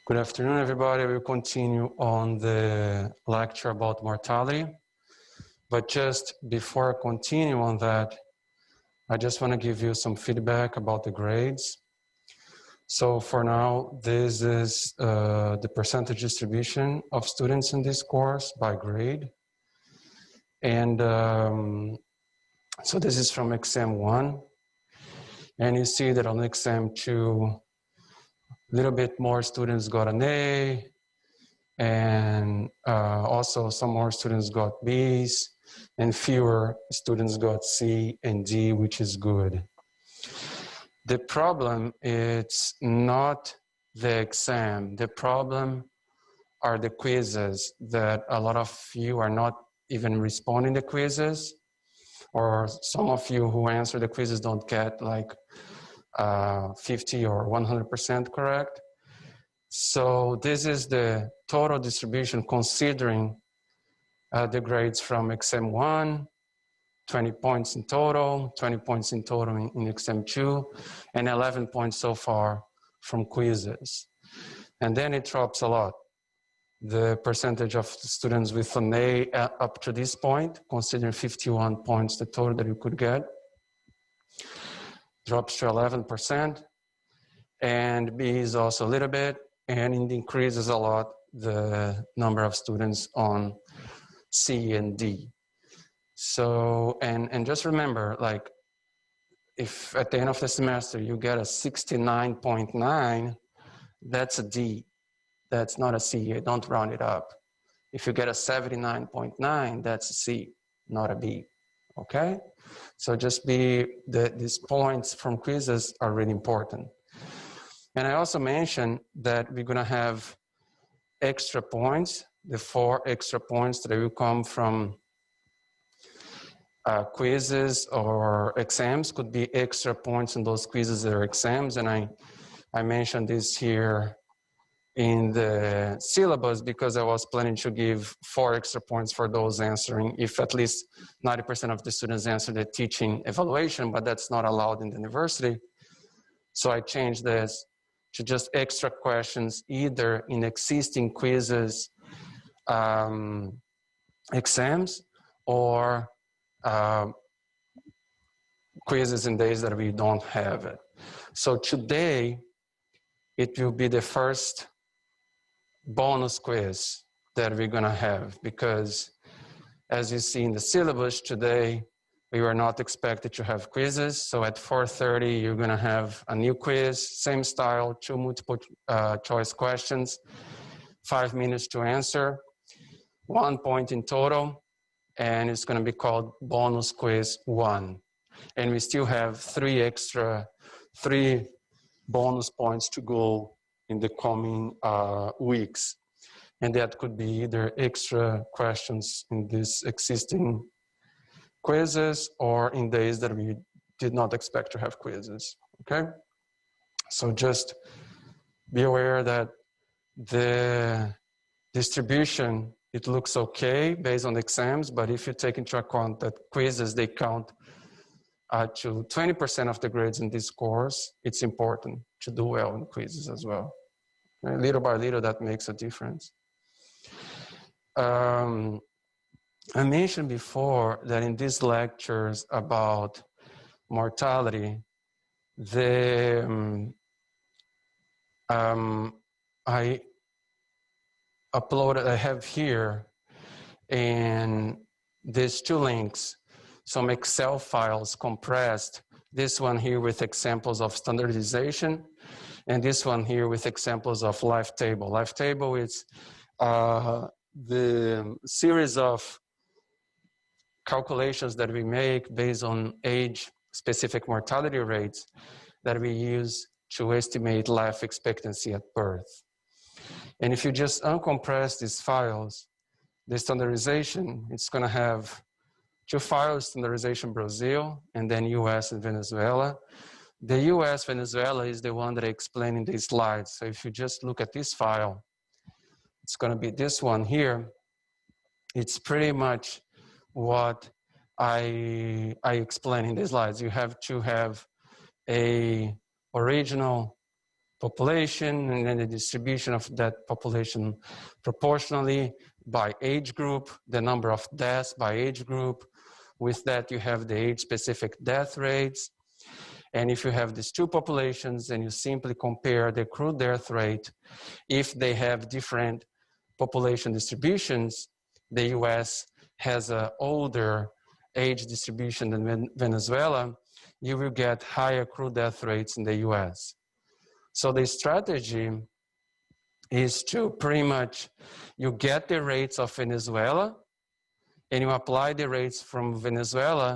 Good afternoon, everybody. We'll continue on the lecture about mortality. But just before I continue on that, I just want to give you some feedback about the grades. So for now, this is the percentage distribution of students in this course by grade. And so this is from exam 1. And you see that on exam 2, a little bit more students got an A, and also some more students got B's, and fewer students got C and D, which is good. The problem is not the exam. The problem are the quizzes that a lot of you are not even responding to quizzes, or some of you who answer the quizzes don't get like 50 or 100% correct. So this is the total distribution considering the grades from exam 1, 20 points in total, 20 points in total in exam 2, and 11 points so far from quizzes. And then it drops a lot. The percentage of students with an A up to this point, considering 51 points the total that you could get, drops to 11%, and B is also a little bit, and it increases a lot the number of students on C and D. So, and just remember, like, if at the end of the semester you get a 69.9, that's a D. That's not a C. Don't round it up. If you get a 79.9, that's a C, not a B. Okay? So just these points from quizzes are really important. And I also mentioned that we're going to have extra points, the 4 extra points that will come from quizzes or exams, could be extra points in those quizzes or exams. And I mentioned this here in the syllabus because I was planning to give 4 extra points for those answering if at least 90% of the students answer the teaching evaluation, but that's not allowed in the university. So I changed this to just extra questions either in existing quizzes, exams, or quizzes in days that we don't have it. So today, it will be the first bonus quiz that we're gonna have, because as you see in the syllabus today, we were not expected to have quizzes. So at 4:30, you're gonna have a new quiz, same style, 2 multiple choice questions, 5 minutes to answer, 1 point in total, and it's gonna be called bonus quiz 1. And we still have 3 bonus points to go in the coming weeks. And that could be either extra questions in these existing quizzes or in days that we did not expect to have quizzes, okay? So just be aware that the distribution, it looks okay based on the exams, but if you take into account that quizzes, they count to 20% of the grades in this course, it's important to do well in quizzes as well. And little by little, that makes a difference. I mentioned before that in these lectures about mortality, I have here in these 2 links, some Excel files compressed, this one here with examples of standardization, and this one here with examples of lifetable. Lifetable is the series of calculations that we make based on age-specific mortality rates that we use to estimate life expectancy at birth. And if you just uncompress these files, the standardization, it's going to have 2 files, standardization Brazil, and then US and Venezuela. The US Venezuela is the one that I explained in these slides. So if you just look at this file, it's going to be this one here. It's pretty much what I explained in the slides. You have to have a original population, and then the distribution of that population proportionally by age group, the number of deaths by age group. With that, you have the age-specific death rates. And if you have these two populations and you simply compare the accrued death rate, if they have different population distributions, the US has an older age distribution than Venezuela, you will get higher accrued death rates in the US. So the strategy is to pretty much, you get the rates of Venezuela and you apply the rates from Venezuela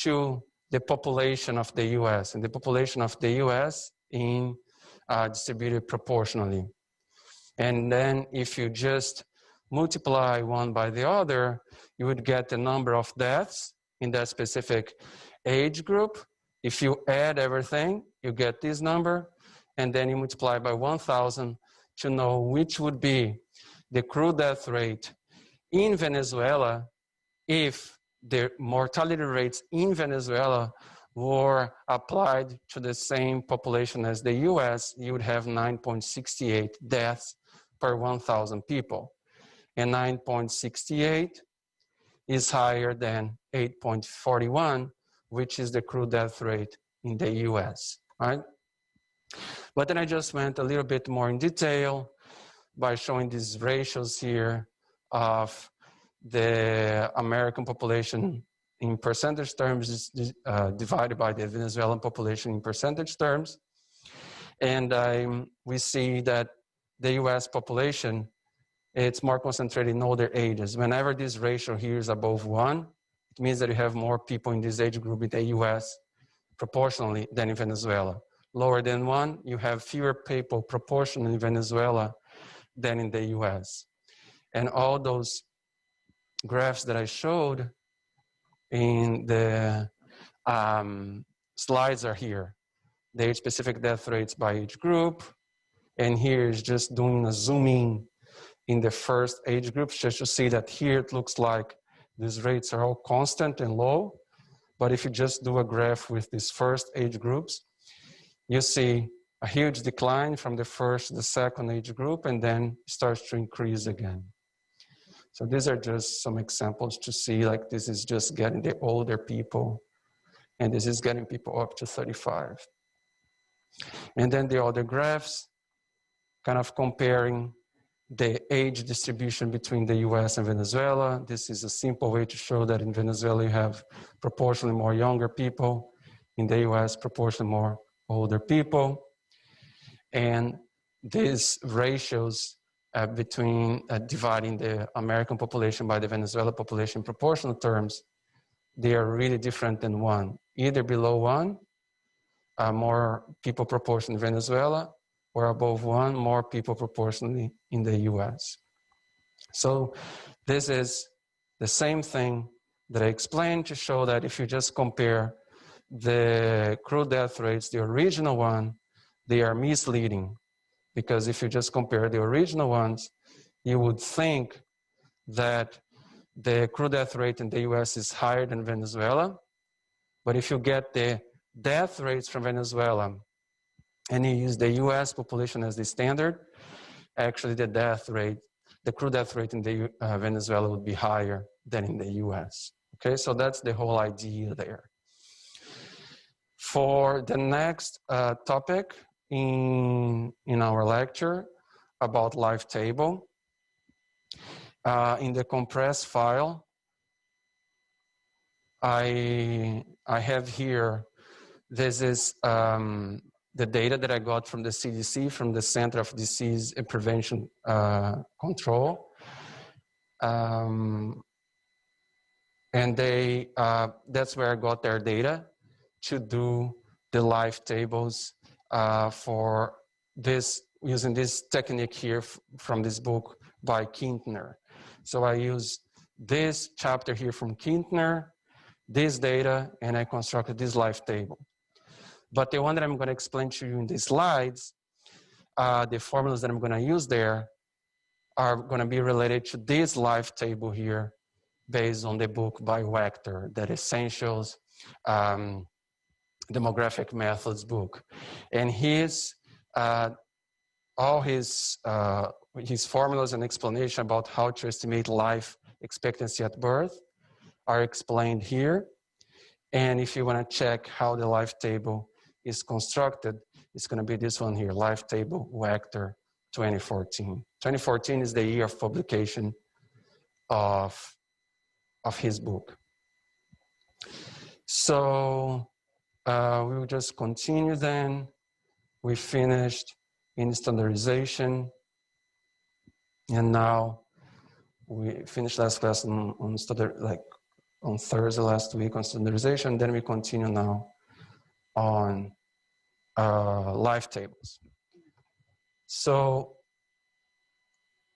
to the population of the US, and the population of the US in distributed proportionally. And then if you just multiply one by the other, you would get the number of deaths in that specific age group. If you add everything, you get this number, and then you multiply by 1,000 to know which would be the accrued death rate in Venezuela if the mortality rates in Venezuela were applied to the same population as the US. You would have 9.68 deaths per 1,000 people. And 9.68 is higher than 8.41, which is the accrued death rate in the US, right? But then I just went a little bit more in detail by showing these ratios here of the American population in percentage terms divided by the Venezuelan population in percentage terms. And we see that the US population, it's more concentrated in older ages. Whenever this ratio here is above 1, it means that you have more people in this age group in the US proportionally than in Venezuela. Lower than 1, you have fewer people proportionally in Venezuela than in the US. And all those graphs that I showed in the slides are here. The age-specific death rates by age group. And here is just doing a zooming in the first age group, just to see that here it looks like these rates are all constant and low. But if you just do a graph with these first age groups, you see a huge decline from the first to the second age group, and then starts to increase again. So these are just some examples to see, like this is just getting the older people, and this is getting people up to 35. And then the other graphs, kind of comparing the age distribution between the US and Venezuela. This is a simple way to show that in Venezuela you have proportionally more younger people, in the US proportionally more older people. And these ratios between dividing the American population by the Venezuela population in proportional terms, they are really different than 1. Either below 1, more people proportionally in Venezuela, or above 1, more people proportionally in the US. So this is the same thing that I explained to show that if you just compare the accrued death rates, the original one, they are misleading. Because if you just compare the original ones, you would think that the accrued death rate in the US is higher than Venezuela. But if you get the death rates from Venezuela and you use the US population as the standard, actually the death rate, the accrued death rate in the Venezuela would be higher than in the US. Okay, so that's the whole idea there. For the next topic in our lecture about lifetable, in the compressed file, I have here, this is the data that I got from the CDC, from the Center of Disease and Prevention Control. And that's where I got their data to do the life tables for this, using this technique here from this book by Kintner. So I use this chapter here from Kintner, this data, and I constructed this life table. But the one that I'm going to explain to you in these slides, the formulas that I'm going to use there are going to be related to this life table here based on the book by Wachter, that Essentials Demographic Methods book. And his all his formulas and explanation about how to estimate life expectancy at birth are explained here. And if you want to check how the life table is constructed, it's going to be this one here, life table Wachter 2014. 2014 is the year of publication of his book. So we will just continue then. We finished in standardization, and now we finished last class on Thursday last week on standardization. Then we continue now on life tables. So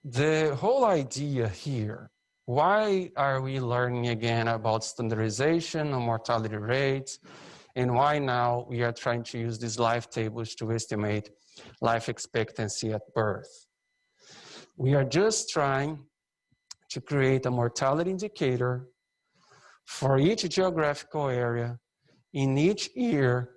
the whole idea here, why are we learning again about standardization and mortality rates, and why now we are trying to use these life tables to estimate life expectancy at birth? We are just trying to create a mortality indicator for each geographical area in each year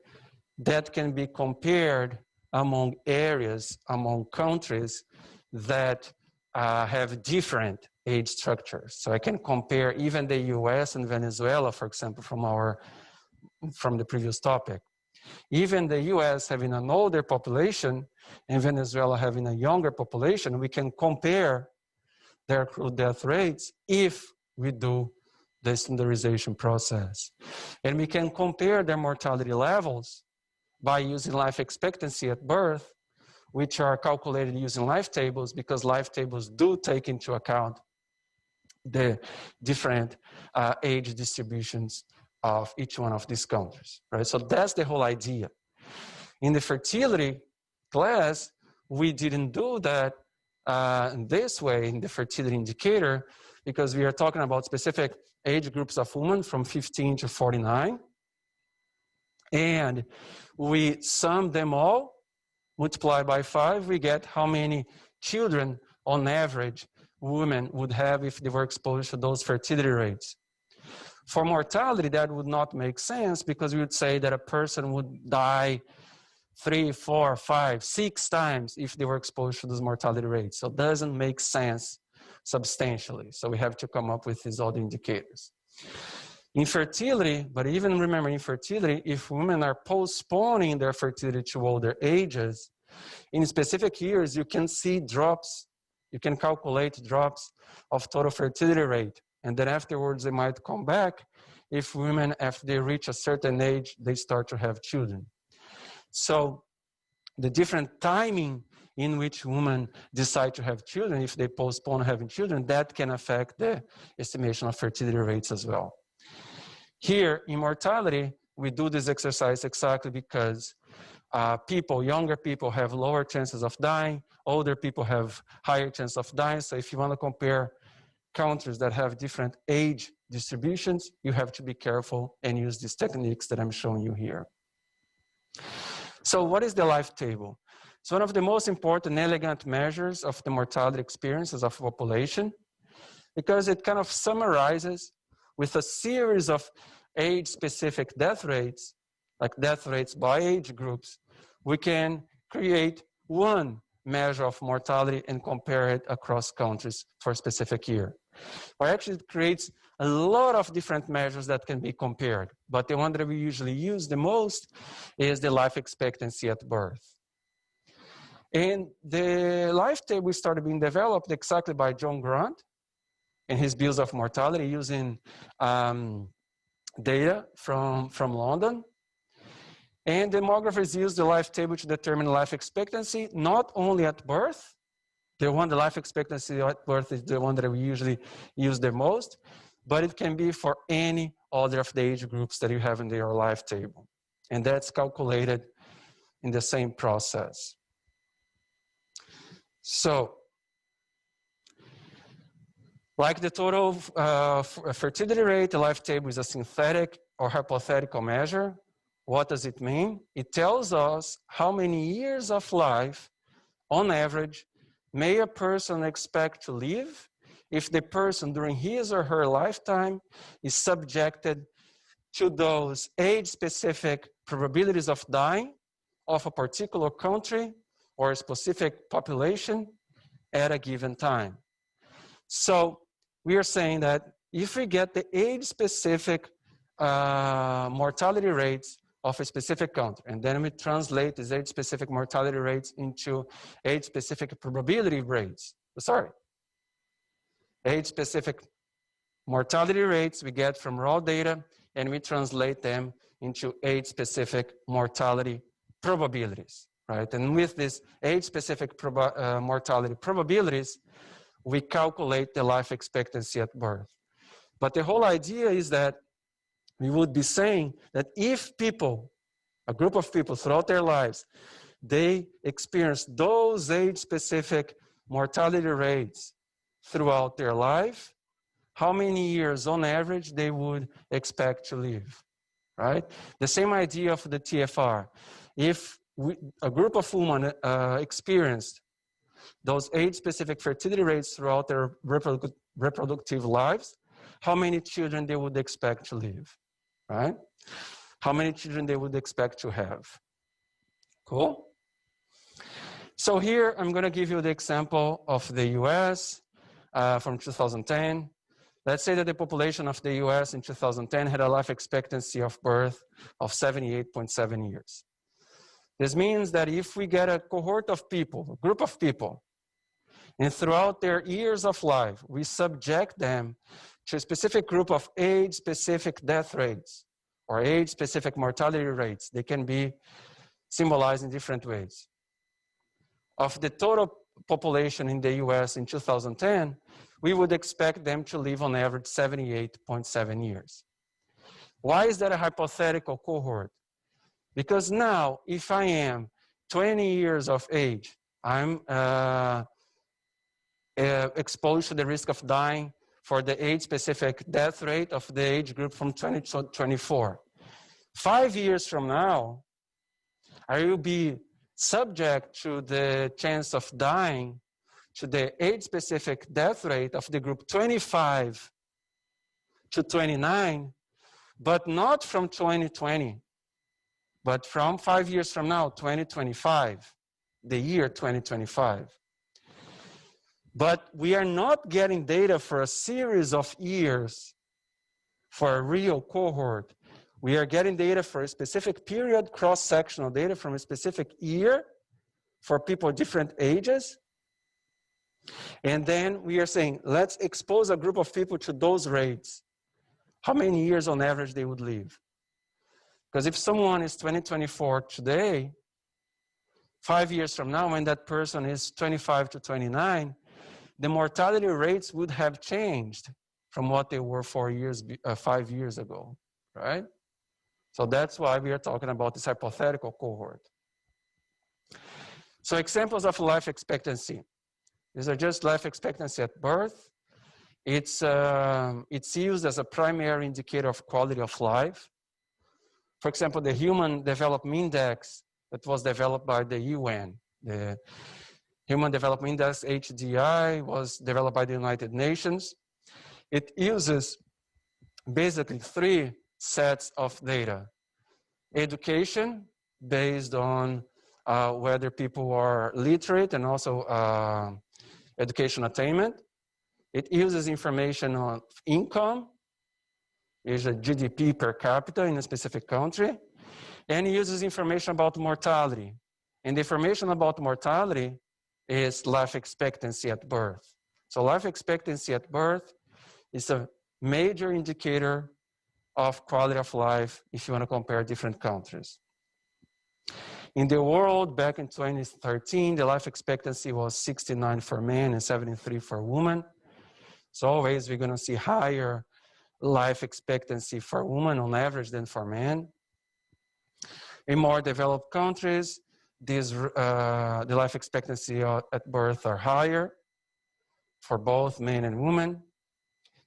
that can be compared among areas, among countries that have different age structures. So I can compare even the US and Venezuela, for example, from the previous topic. Even the US having an older population and Venezuela having a younger population, we can compare their accrued death rates if we do the standardization process. And we can compare their mortality levels by using life expectancy at birth, which are calculated using life tables, because life tables do take into account the different age distributions of each one of these countries, right? So that's the whole idea. In the fertility class, we didn't do that in this way in the fertility indicator, because we are talking about specific age groups of women from 15 to 49. And we sum them all, multiply by 5, we get how many children on average women would have if they were exposed to those fertility rates. For mortality, that would not make sense, because we would say that a person would die 3, 4, 5, 6 times if they were exposed to those mortality rates. So it doesn't make sense substantially. So we have to come up with these other indicators. Infertility, but even remember infertility, if women are postponing their fertility to older ages, in specific years, you can see drops, you can calculate drops of total fertility rate. And then afterwards, they might come back if women, after they reach a certain age, they start to have children. So the different timing in which women decide to have children, if they postpone having children, that can affect the estimation of fertility rates as well. Here in mortality, we do this exercise exactly because younger people have lower chances of dying, older people have higher chance of dying. So if you want to compare countries that have different age distributions, you have to be careful and use these techniques that I'm showing you here. So what is the life table? It's one of the most important elegant measures of the mortality experiences of a population, because it kind of summarizes with a series of age-specific death rates, like death rates by age groups. We can create one measure of mortality and compare it across countries for a specific year. Or actually it creates a lot of different measures that can be compared, but the one that we usually use the most is the life expectancy at birth. And the life table started being developed exactly by John Grant in his Bills of Mortality, using data from London. And demographers use the life table to determine life expectancy, not only at birth. The life expectancy at birth is the one that we usually use the most, but it can be for any other of the age groups that you have in your life table. And that's calculated in the same process. So, like the total fertility rate, the life table is a synthetic or hypothetical measure. What does it mean? It tells us how many years of life, on average, may a person expect to live if the person during his or her lifetime is subjected to those age-specific probabilities of dying of a particular country or a specific population at a given time. So we are saying that if we get the age-specific mortality rates of a specific country, and then we translate these age-specific mortality rates into age-specific probability rates. Age-specific mortality rates we get from raw data, and we translate them into age-specific mortality probabilities, right? And with these age-specific mortality probabilities, we calculate the life expectancy at birth. But the whole idea is that we would be saying that if people, a group of people throughout their lives, they experience those age-specific mortality rates throughout their life, how many years on average they would expect to live, right? The same idea of the TFR. If a group of women experienced those age-specific fertility rates throughout their reproductive lives, how many children they would expect to live, right? How many children they would expect to have. Cool? So here I'm going to give you the example of the US from 2010. Let's say that the population of the US in 2010 had a life expectancy of birth of 78.7 years. This means that if we get a cohort of people, a group of people, and throughout their years of life, we subject them to a specific group of age-specific death rates or age-specific mortality rates. They can be symbolized in different ways. Of the total population in the US in 2010, we would expect them to live on average 78.7 years. Why is that a hypothetical cohort? Because now, if I am 20 years of age, I'm exposed to the risk of dying for the age-specific death rate of the age group from 20 to 24. 5 years from now, I will be subject to the chance of dying to the age-specific death rate of the group 25 to 29, but not from 2020, but from 5 years from now, 2025, the year 2025. But we are not getting data for a series of years for a real cohort. We are getting data for a specific period, cross-sectional data from a specific year for people of different ages. And then we are saying, let's expose a group of people to those rates. How many years on average they would live? Because if someone is 24 today, 5 years from now, when that person is 25 to 29, the mortality rates would have changed from what they were 5 years ago, right? So that's why we are talking about this hypothetical cohort. So examples of life expectancy. These are just life expectancy at birth. It's used as a primary indicator of quality of life. For example, the Human Development Index that was developed by the UN. The Human Development Index, HDI, was developed by the United Nations. It uses basically 3 sets of data. Education, based on whether people are literate and also education attainment. It uses information on income, is a GDP per capita in a specific country, and it uses information about mortality. And the information about mortality is life expectancy at birth. So life expectancy at birth is a major indicator of quality of life if you want to compare different countries. In the world, back in 2013, the life expectancy was 69 for men and 73 for women. So always we're going to see higher life expectancy for women on average than for men. In more developed countries, the life expectancy at birth are higher for both men and women,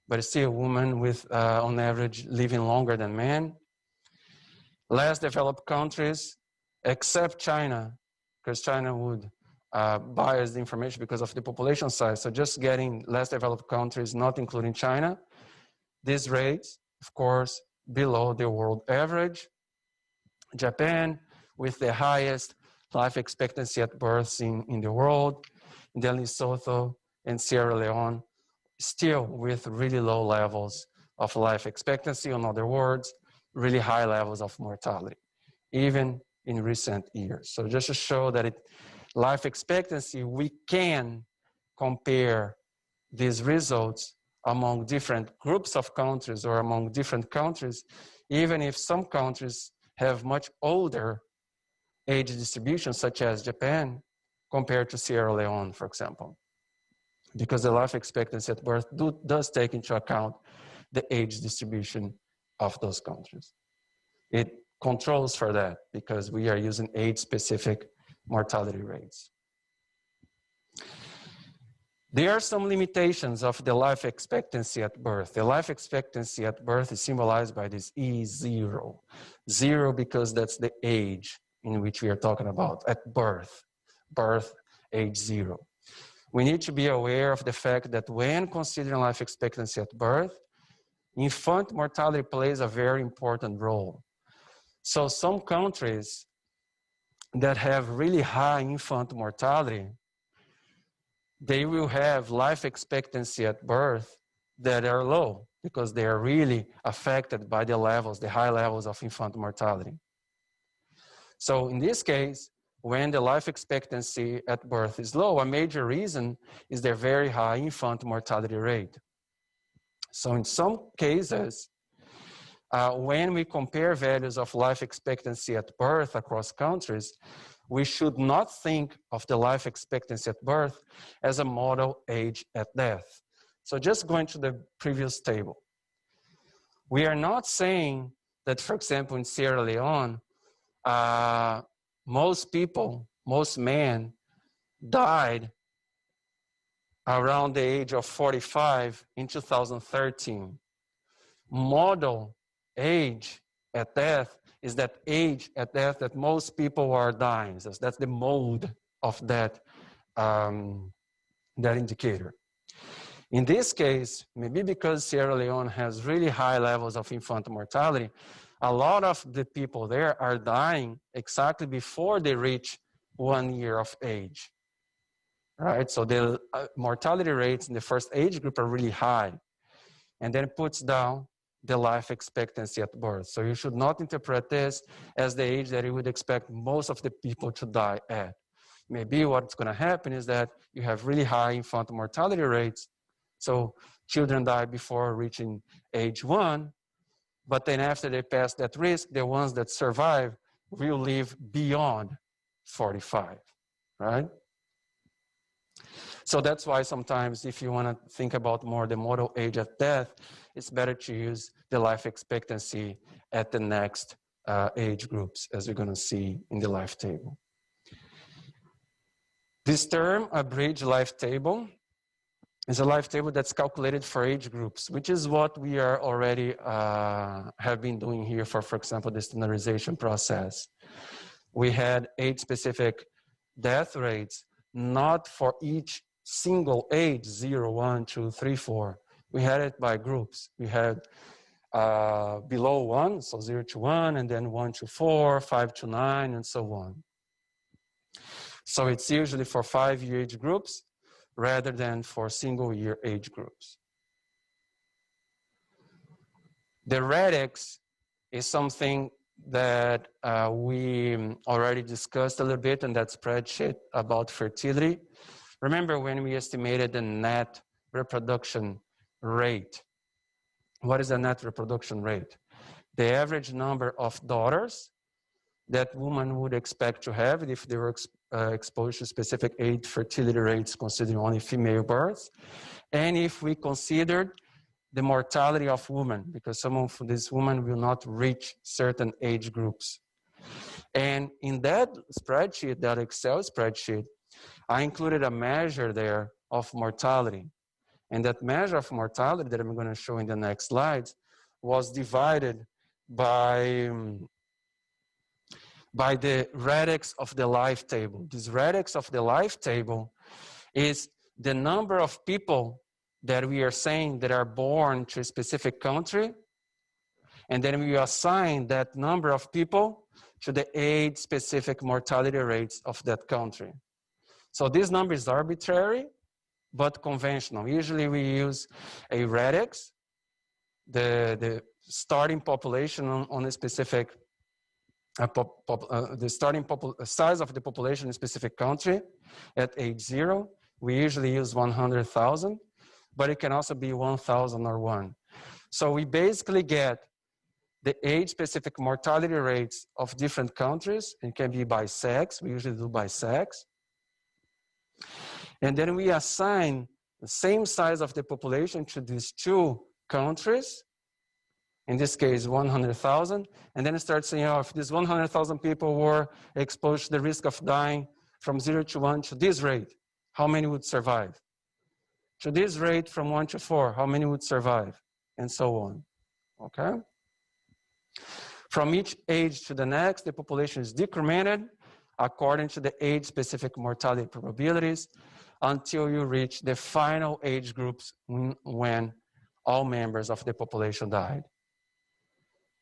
but still women with, on average, living longer than men. Less developed countries, except China, because China would bias the information because of the population size. So just getting less developed countries, not including China, these rates, of course, below the world average. Japan, with the highest life expectancy at birth in the world, in Lesotho and Sierra Leone, still with really low levels of life expectancy. In other words, really high levels of mortality, even in recent years. So just to show that life expectancy, we can compare these results among different groups of countries or among different countries, even if some countries have much older age distribution, such as Japan, compared to Sierra Leone, for example, because the life expectancy at birth does take into account the age distribution of those countries. It controls for that because we are using age-specific mortality rates. There are some limitations of the life expectancy at birth. The life expectancy at birth is symbolized by this E0. 0 because that's the age in which we are talking about at birth, age 0. We need to be aware of the fact that when considering life expectancy at birth, infant mortality plays a very important role. So some countries that have really high infant mortality, they will have life expectancy at birth that are low because they are really affected by the high levels of infant mortality. So in this case, when the life expectancy at birth is low, a major reason is their very high infant mortality rate. So in some cases, when we compare values of life expectancy at birth across countries, we should not think of the life expectancy at birth as a model age at death. So just going to the previous table. We are not saying that, for example, in Sierra Leone, most men died around the age of 45 in 2013. Model age at death is that age at death that most people are dying. So that's the mode of that indicator. In this case, maybe because Sierra Leone has really high levels of infant mortality, a lot of the people there are dying exactly before they reach 1 year of age, right? So the mortality rates in the first age group are really high, and then it puts down the life expectancy at birth. So you should not interpret this as the age that you would expect most of the people to die at. Maybe what's going to happen is that you have really high infant mortality rates, so children die before reaching age 1, but then after they pass that risk, the ones that survive will live beyond 45, right? So that's why sometimes if you want to think about more the model age at death, it's better to use the life expectancy at the next age groups, as we're going to see in the life table. This term, abridged life table, is a life table that's calculated for age groups, which is what we are already have been doing here for example, the standardization process. We had age-specific death rates, not for each single age, 0, 1, 2, 3, 4. We had it by groups. We had below 1, so 0 to 1, and then 1 to 4, 5 to 9, and so on. So it's usually for 5-year age groups rather than for single-year age groups. The radix is something that we already discussed a little bit in that spreadsheet about fertility. Remember when we estimated the net reproduction rate? What is the net reproduction rate? The average number of daughters that women would expect to have if they were exposed to specific age fertility rates, considering only female births. And if we considered the mortality of women, because some of these women will not reach certain age groups. And in that spreadsheet, that Excel spreadsheet, I included a measure there of mortality. And that measure of mortality that I'm going to show in the next slides was divided by the radix of the life table. This radix of the life table is the number of people that we are saying that are born to a specific country, and then we assign that number of people to the age-specific mortality rates of that country. So this number is arbitrary, but conventional. Usually we use a radix, the starting population on a specific, the starting size of the population in a specific country at age 0. We usually use 100,000, but it can also be 1,000 or 1. So we basically get the age-specific mortality rates of different countries. It can be by sex. We usually do by sex. And then we assign the same size of the population to these two countries, in this case 100,000, and then start saying, oh, if these 100,000 people were exposed to the risk of dying from 0 to 1 to this rate, how many would survive? To this rate from 1 to 4, how many would survive? And so on, okay? From each age to the next, the population is decremented according to the age-specific mortality probabilities until you reach the final age groups when all members of the population died.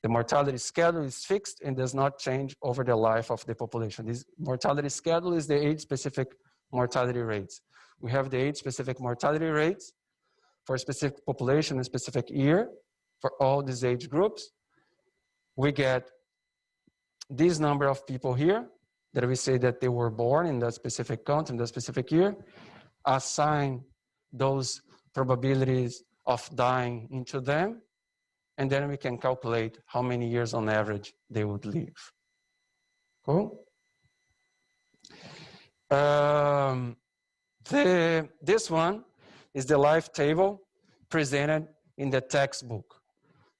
The mortality schedule is fixed and does not change over the life of the population. This mortality schedule is the age-specific mortality rates. We have the age-specific mortality rates for a specific population in a specific year for all these age groups. We get this number of people here that we say that they were born in that specific country, in that specific year, assign those probabilities of dying into them, and then we can calculate how many years on average they would live. Cool? This one is the life table presented in the textbook.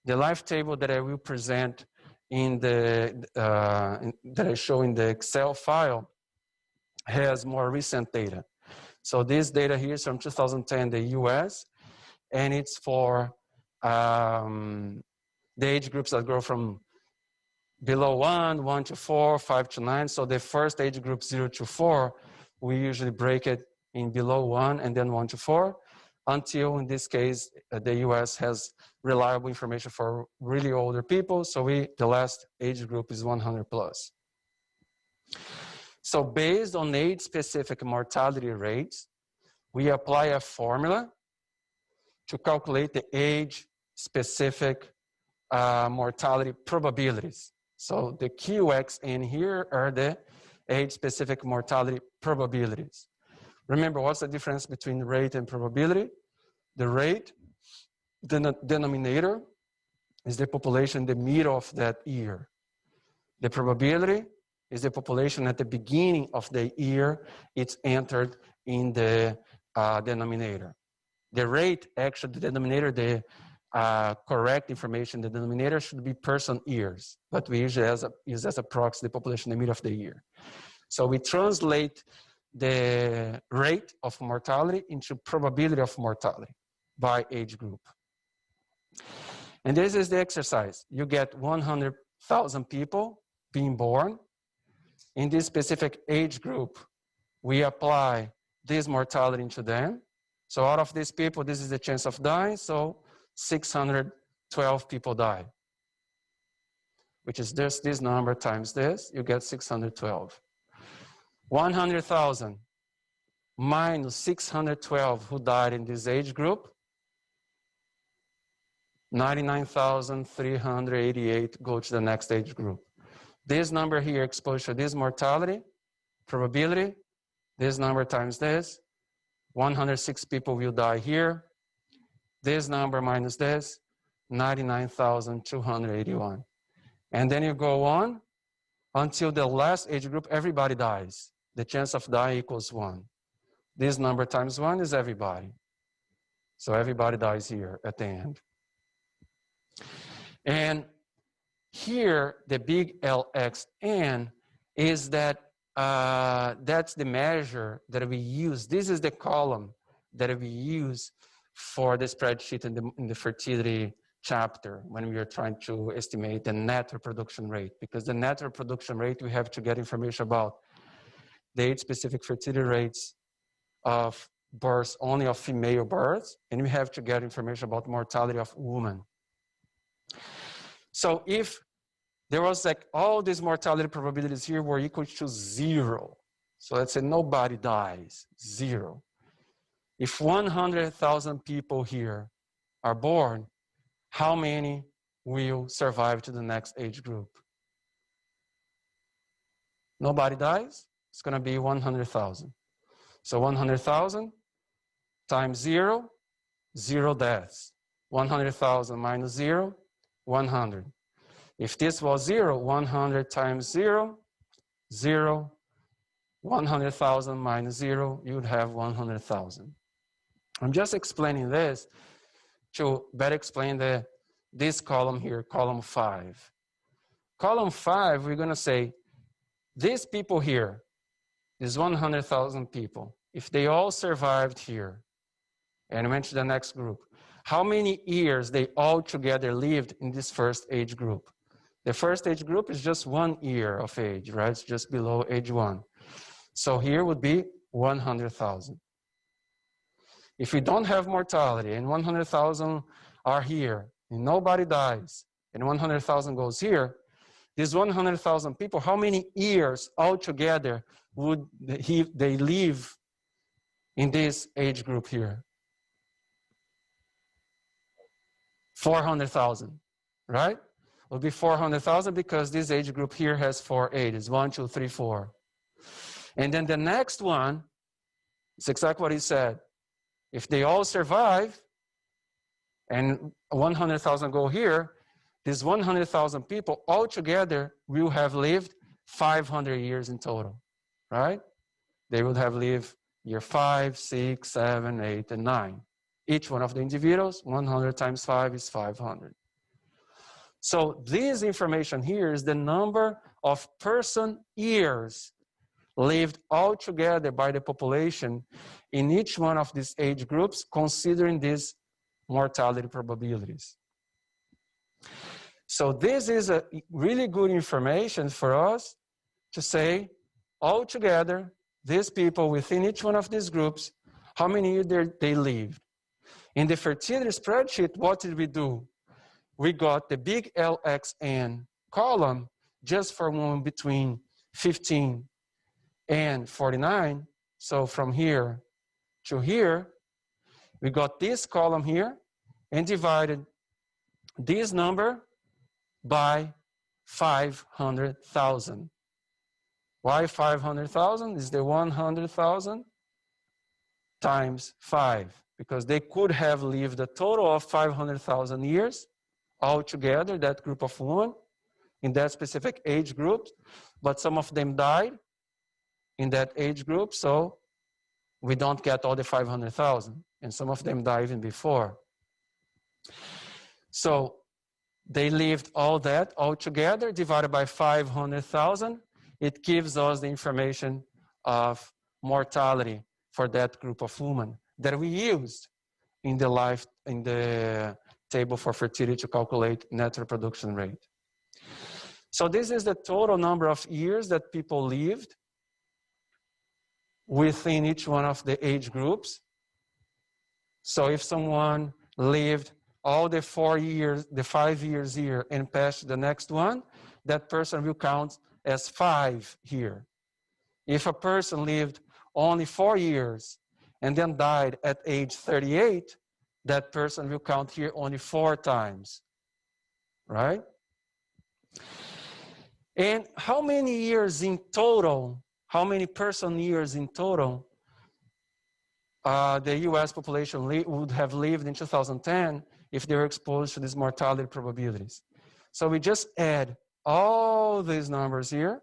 The life table that I will present in the that I show in the Excel file has more recent data. So this data here is from 2010, the US, and it's for the age groups that grow from below 1, 1 to 4, 5 to 9. So the first age group, 0 to 4, we usually break it in below 1 and then 1 to 4, until in this case, the US has reliable information for really older people. So the last age group is 100 plus. So based on age-specific mortality rates, we apply a formula to calculate the age-specific mortality probabilities. So the QXN here are the age-specific mortality probabilities. Remember, what's the difference between rate and probability? The rate, the denominator, is the population in the middle of that year. The probability is the population at the beginning of the year. It's entered in the denominator. The rate, actually, the denominator, the correct information, the denominator should be person years, but we usually use as a proxy the population in the middle of the year. So we translate the rate of mortality into probability of mortality by age group. And this is the exercise. You get 100,000 people being born. In this specific age group, we apply this mortality into them. So out of these people, this is the chance of dying. So 612 people die, which is just this number times this, you get 612. 100,000 minus 612 who died in this age group, 99,388 go to the next age group. This number here exposed to this mortality, probability, this number times this, 106 people will die here. This number minus this, 99,281. And then you go on until the last age group, everybody dies. The chance of dying equals 1. This number times 1 is everybody. So everybody dies here at the end. And here, the big LXN is that that's the measure that we use. This is the column that we use for the spreadsheet in the fertility chapter when we are trying to estimate the net reproduction rate. Because the net reproduction rate, we have to get information about the age-specific fertility rates of births, only of female births, and we have to get information about mortality of women. So if there was like all these mortality probabilities here were equal to 0. So let's say nobody dies, 0. If 100,000 people here are born, how many will survive to the next age group? Nobody dies, it's going to be 100,000. So 100,000 times 0, 0 deaths. 100,000 minus 0, 100. If this was 0, 100 times 0, 0. 100,000 minus 0, you would have 100,000. I'm just explaining this to better explain this column here, column 5. Column 5, we're going to say, these people here, these 100,000 people, if they all survived here, and went to the next group, how many years they all together lived in this first age group? The first age group is just 1 year of age, right? It's just below age 1. So here would be 100,000. If we don't have mortality and 100,000 are here and nobody dies and 100,000 goes here, these 100,000 people, how many years altogether would they live in this age group here? 400,000, right? It would be 400,000 because this age group here has 4 ages, 1, 2, 3, 4. And then the next one, it's exactly what he said. If they all survive and 100,000 go here, these 100,000 people altogether will have lived 500 years in total, right? They would have lived year 5, 6, 7, 8, and 9. Each one of the individuals, 100 times 5 is 500. So this information here is the number of person years lived altogether by the population in each one of these age groups, considering these mortality probabilities. So this is a really good information for us to say, altogether, these people within each one of these groups, how many years they lived. In the fertility spreadsheet, what did we do? We got the big LXN column just for one between 15 and 49. So from here to here, we got this column here and divided this number by 500,000. Why 500,000? Is the 100,000 times 5, because they could have lived a total of 500,000 years altogether, that group of women in that specific age group, but some of them died in that age group, so we don't get all the 500,000, and some of them died even before. So they lived all that altogether, divided by 500,000, it gives us the information of mortality for that group of women that we used in the table for fertility to calculate net reproduction rate. So this is the total number of years that people lived within each one of the age groups. So if someone lived all the 4 years, the 5 years here, and passed the next one, that person will count as 5 here. If a person lived only 4 years and then died at age 38, that person will count here only 4 times, right? And how many years in total, how many person years in total the US population would have lived in 2010 if they were exposed to these mortality probabilities? So we just add all these numbers here.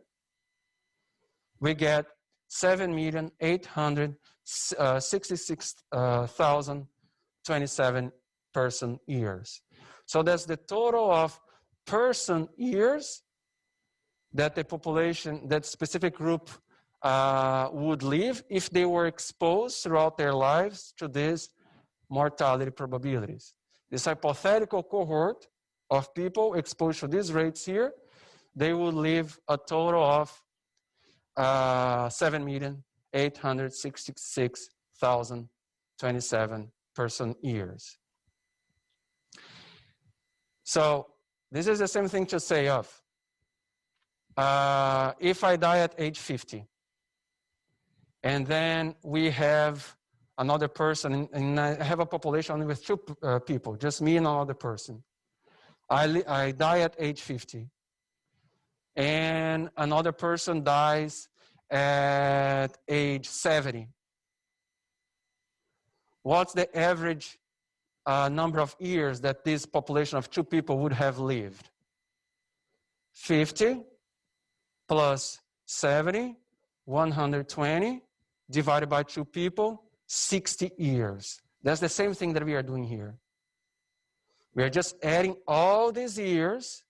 We get 7,866,027 person years. So that's the total of person years that the population, that specific group would live if they were exposed throughout their lives to these mortality probabilities. This hypothetical cohort of people exposed to these rates here, they would live a total of 7,866,027 person years. So this is the same thing to say of. if I die at age 50, and then we have another person, and I have a population with two people, just me and another person. I die at age 50, and another person dies at age 70. What's the average number of years that this population of two people would have lived? 50 plus 70, 120, divided by two people, 60 years. That's the same thing that we are doing here. We are just adding all these years,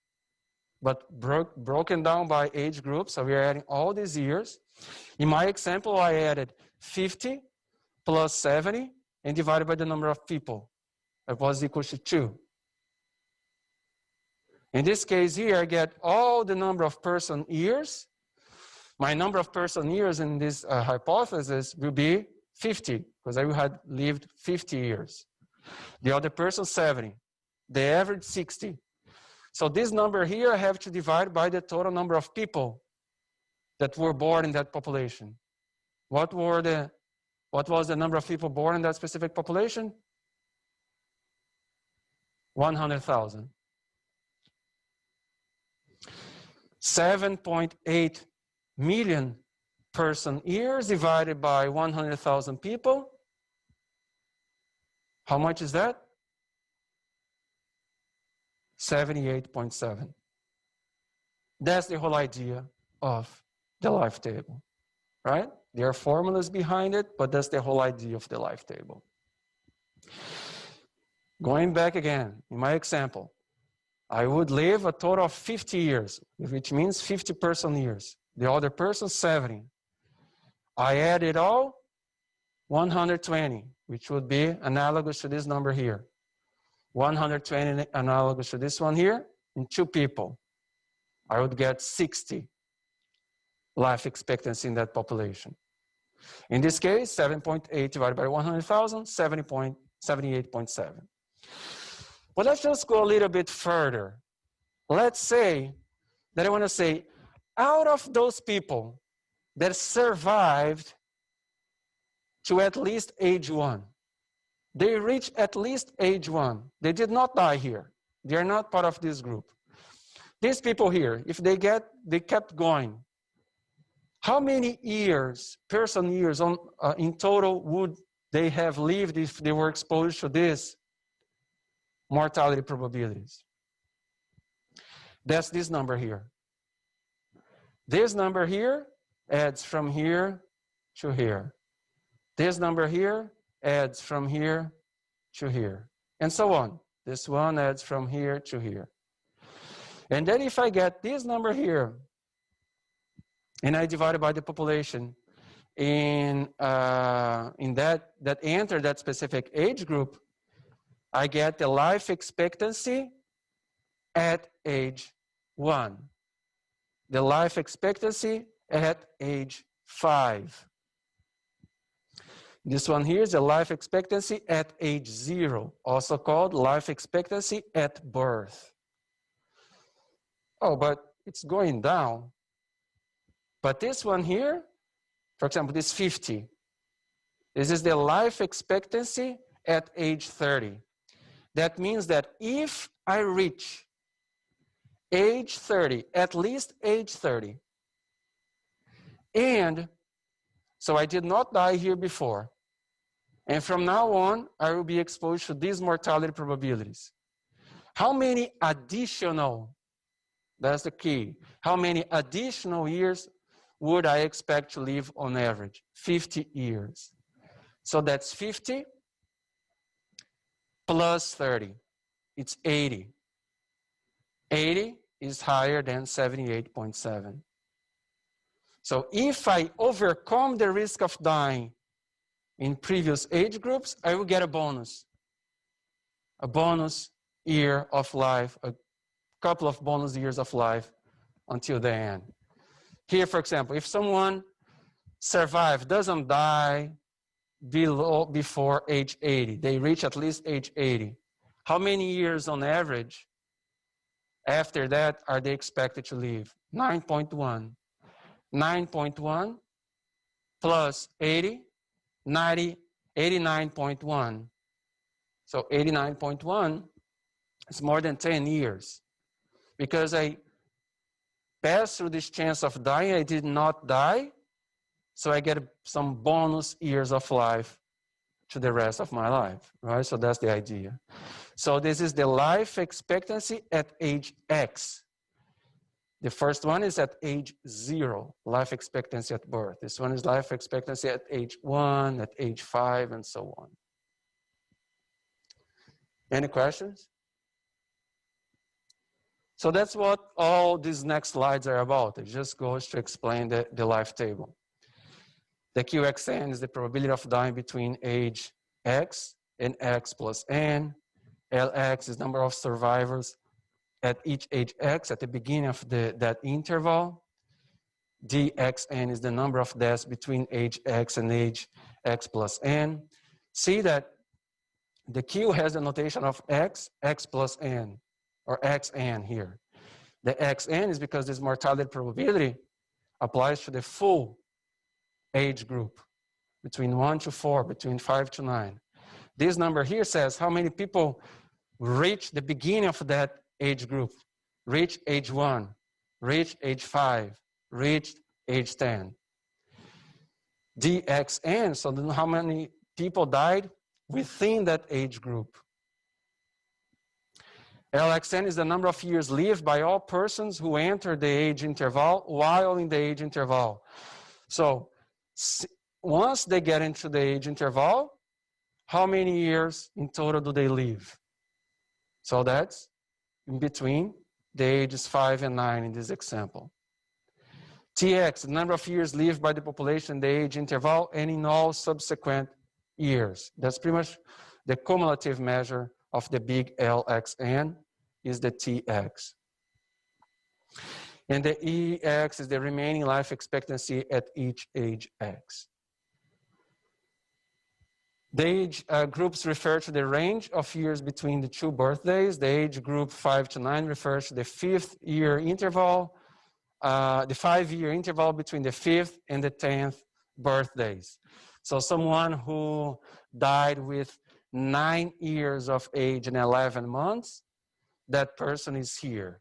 but broken down by age group. So we are adding all these years. In my example, I added 50 plus 70 and divided by the number of people. That was equal to 2. In this case here, I get all the number of person years. My number of person years in this hypothesis will be 50, because I had lived 50 years. The other person, 70. The average, 60. So this number here I have to divide by the total number of people that were born in that population. What was the number of people born in that specific population? 100,000. 7.8 million person years divided by 100,000 people. How much is that? 78.7. That's the whole idea of the life table, right? There are formulas behind it, but that's the whole idea of the life table. Going back again, in my example, I would live a total of 50 years, which means 50 person years. The other person, 70. I add it all, 120, which would be analogous to this number here. 120 analogous to this one here, in two people. I would get 60 life expectancy in that population. In this case, 7.8 divided by 100,000, 78.7. But let's just go a little bit further. Let's say that I want to say, out of those people that survived to at least age 1, they reached at least age 1. They did not die here. They are not part of this group. These people here, if they kept going, how many years, person years in total would they have lived if they were exposed to this mortality probabilities? That's this number here. This number here adds from here to here. This number here adds from here to here, and so on. This one adds from here to here. And then if I get this number here, and I divide it by the population in that enter that specific age group, I get the life expectancy at age 1. The life expectancy at age 5. This one here is the life expectancy at age 0, also called life expectancy at birth. Oh, but it's going down. But this one here, for example, this 50, this is the life expectancy at age 30. That means that if I reach age 30, at least age 30, and so I did not die here before, and from now on, I will be exposed to these mortality probabilities. How many additional, that's the key, how many additional years would I expect to live on average? 50 years. So that's 50 plus 30. It's 80. 80 is higher than 78.7. So if I overcome the risk of dying in previous age groups, I will get a bonus. A bonus year of life, a couple of bonus years of life until the end. Here, for example, if someone survives, doesn't die before age 80, they reach at least age 80. How many years on average After that, are they expected to live? 9.1. 9.1 plus 80, 90, 89.1. So 89.1 is more than 10 years. Because I passed through this chance of dying, I did not die, so I get some bonus years of life to the rest of my life, right? So that's the idea. So this is the life expectancy at age X. The first one is at age 0, life expectancy at birth. This one is life expectancy at age 1, at age 5, and so on. Any questions? So that's what all these next slides are about. It just goes to explain the life table. The QXN is the probability of dying between age X and X plus N. LX is number of survivors at each age X at the beginning of that interval. DXN is the number of deaths between age X and age X plus N. See that the Q has the notation of X, X plus N, or XN here. The XN is because this mortality probability applies to the full age group, between 1 to 4, between 5 to 9. This number here says how many people reach the beginning of that age group, reach age 1, reach age 5, reached age 10. DXN, so then how many people died within that age group. LXN is the number of years lived by all persons who enter the age interval while in the age interval. So once they get into the age interval, how many years in total do they live? So that's in between the ages 5 and 9 in this example. TX, the number of years lived by the population in the age interval and in all subsequent years. That's pretty much the cumulative measure of the big LXN is the TX. And the EX is the remaining life expectancy at each age X. The age groups refer to the range of years between the two birthdays. The age group 5 to 9 refers to the 5th year interval, the 5-year interval between the 5th and the 10th birthdays. So someone who died with 9 years of age and 11 months, that person is here.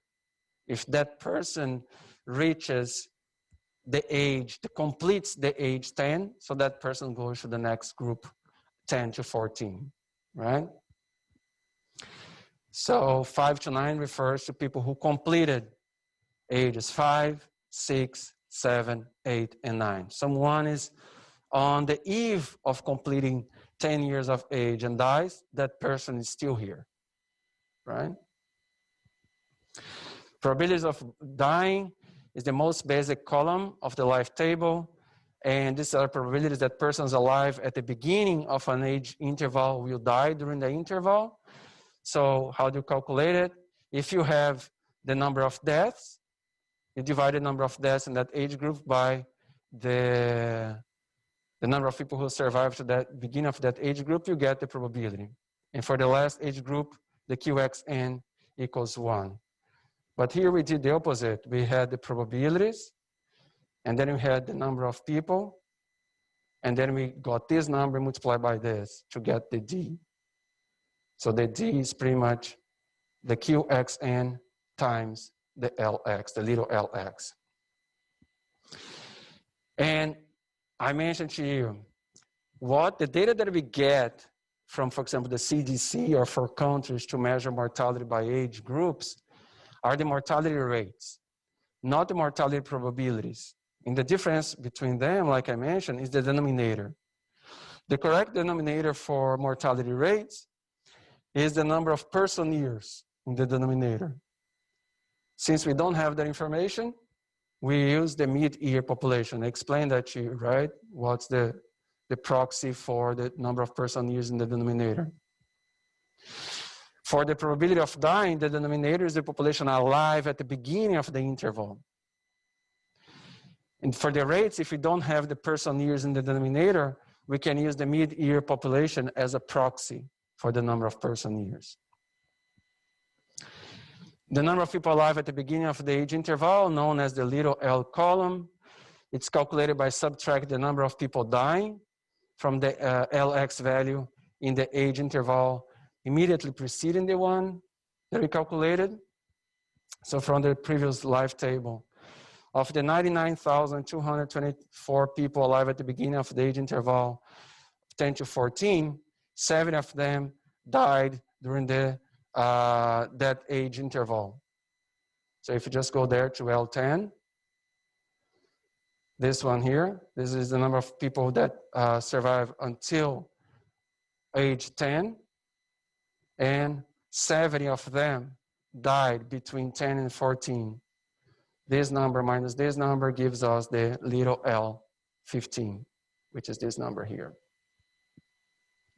If that person reaches the age, completes the age 10, so that person goes to the next group, 10 to 14, right? So 5 to 9 refers to people who completed ages 5, 6, 7, 8, and 9. Someone is on the eve of completing 10 years of age and dies, that person is still here, right? Probabilities of dying is the most basic column of the life table. And these are probabilities that persons alive at the beginning of an age interval will die during the interval. So how do you calculate it? If you have the number of deaths, you divide the number of deaths in that age group by the number of people who survive to that beginning of that age group, you get the probability. And for the last age group, the QXN equals 1. But here we did the opposite. We had the probabilities, and then we had the number of people, and then we got this number multiplied by this to get the D. So the D is pretty much the QXN times the LX, the little LX. And I mentioned to you, what the data that we get from, for example, the CDC or for countries to measure mortality by age groups are the mortality rates, not the mortality probabilities. And the difference between them, like I mentioned, is the denominator. The correct denominator for mortality rates is the number of person years in the denominator. Since we don't have that information, we use the mid-year population. I explained that to you, right? What's the proxy for the number of person years in the denominator. For the probability of dying, the denominator is the population alive at the beginning of the interval. And for the rates, if we don't have the person years in the denominator, we can use the mid-year population as a proxy for the number of person years. The number of people alive at the beginning of the age interval, known as the little L column, it's calculated by subtracting the number of people dying from the LX value in the age interval immediately preceding the one that we calculated. So from the previous life table, of the 99,224 people alive at the beginning of the age interval 10 to 14, 7 of them died during that age interval. So if you just go there to L10, this one here, this is the number of people that survive until age 10, and 70 of them died between 10 and 14. This number minus this number gives us the little l 15, which is this number here.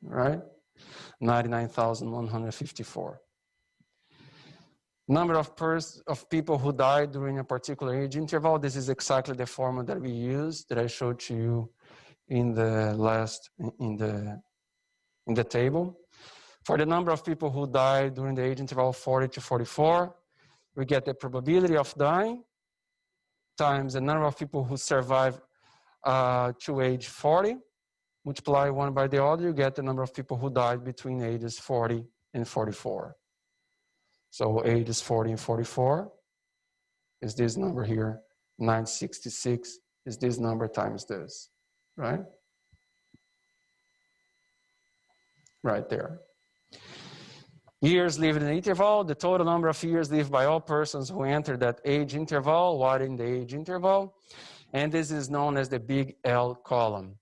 All right? 99,154. Number of people who died during a particular age interval. This is exactly the formula that we used, that I showed to you in the in the table. For the number of people who died during the age interval 40 to 44, we get the probability of dying times the number of people who survive to age 40. Multiply one by the other, you get the number of people who died between ages 40 and 44. So ages 40 and 44 is this number here. 966 is this number times this, right? Right there. Years lived in the interval, the total number of years lived by all persons who entered that age interval, what in the age interval, and this is known as the big L column.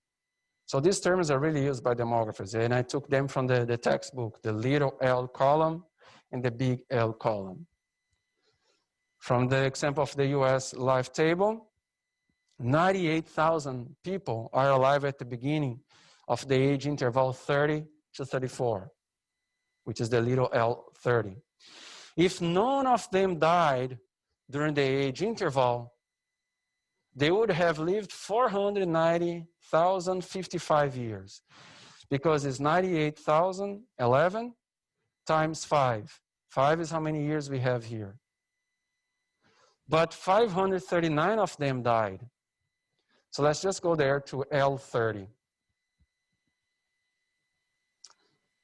So these terms are really used by demographers, and I took them from the textbook, the little L column and the big L column. From the example of the US life table, 98,000 people are alive at the beginning of the age interval 30 to 34, which is the little L 30. If none of them died during the age interval, they would have lived 490,055 years, because it's 98,011 times 5. 5 is how many years we have here. But 539 of them died. So let's just go there to L30.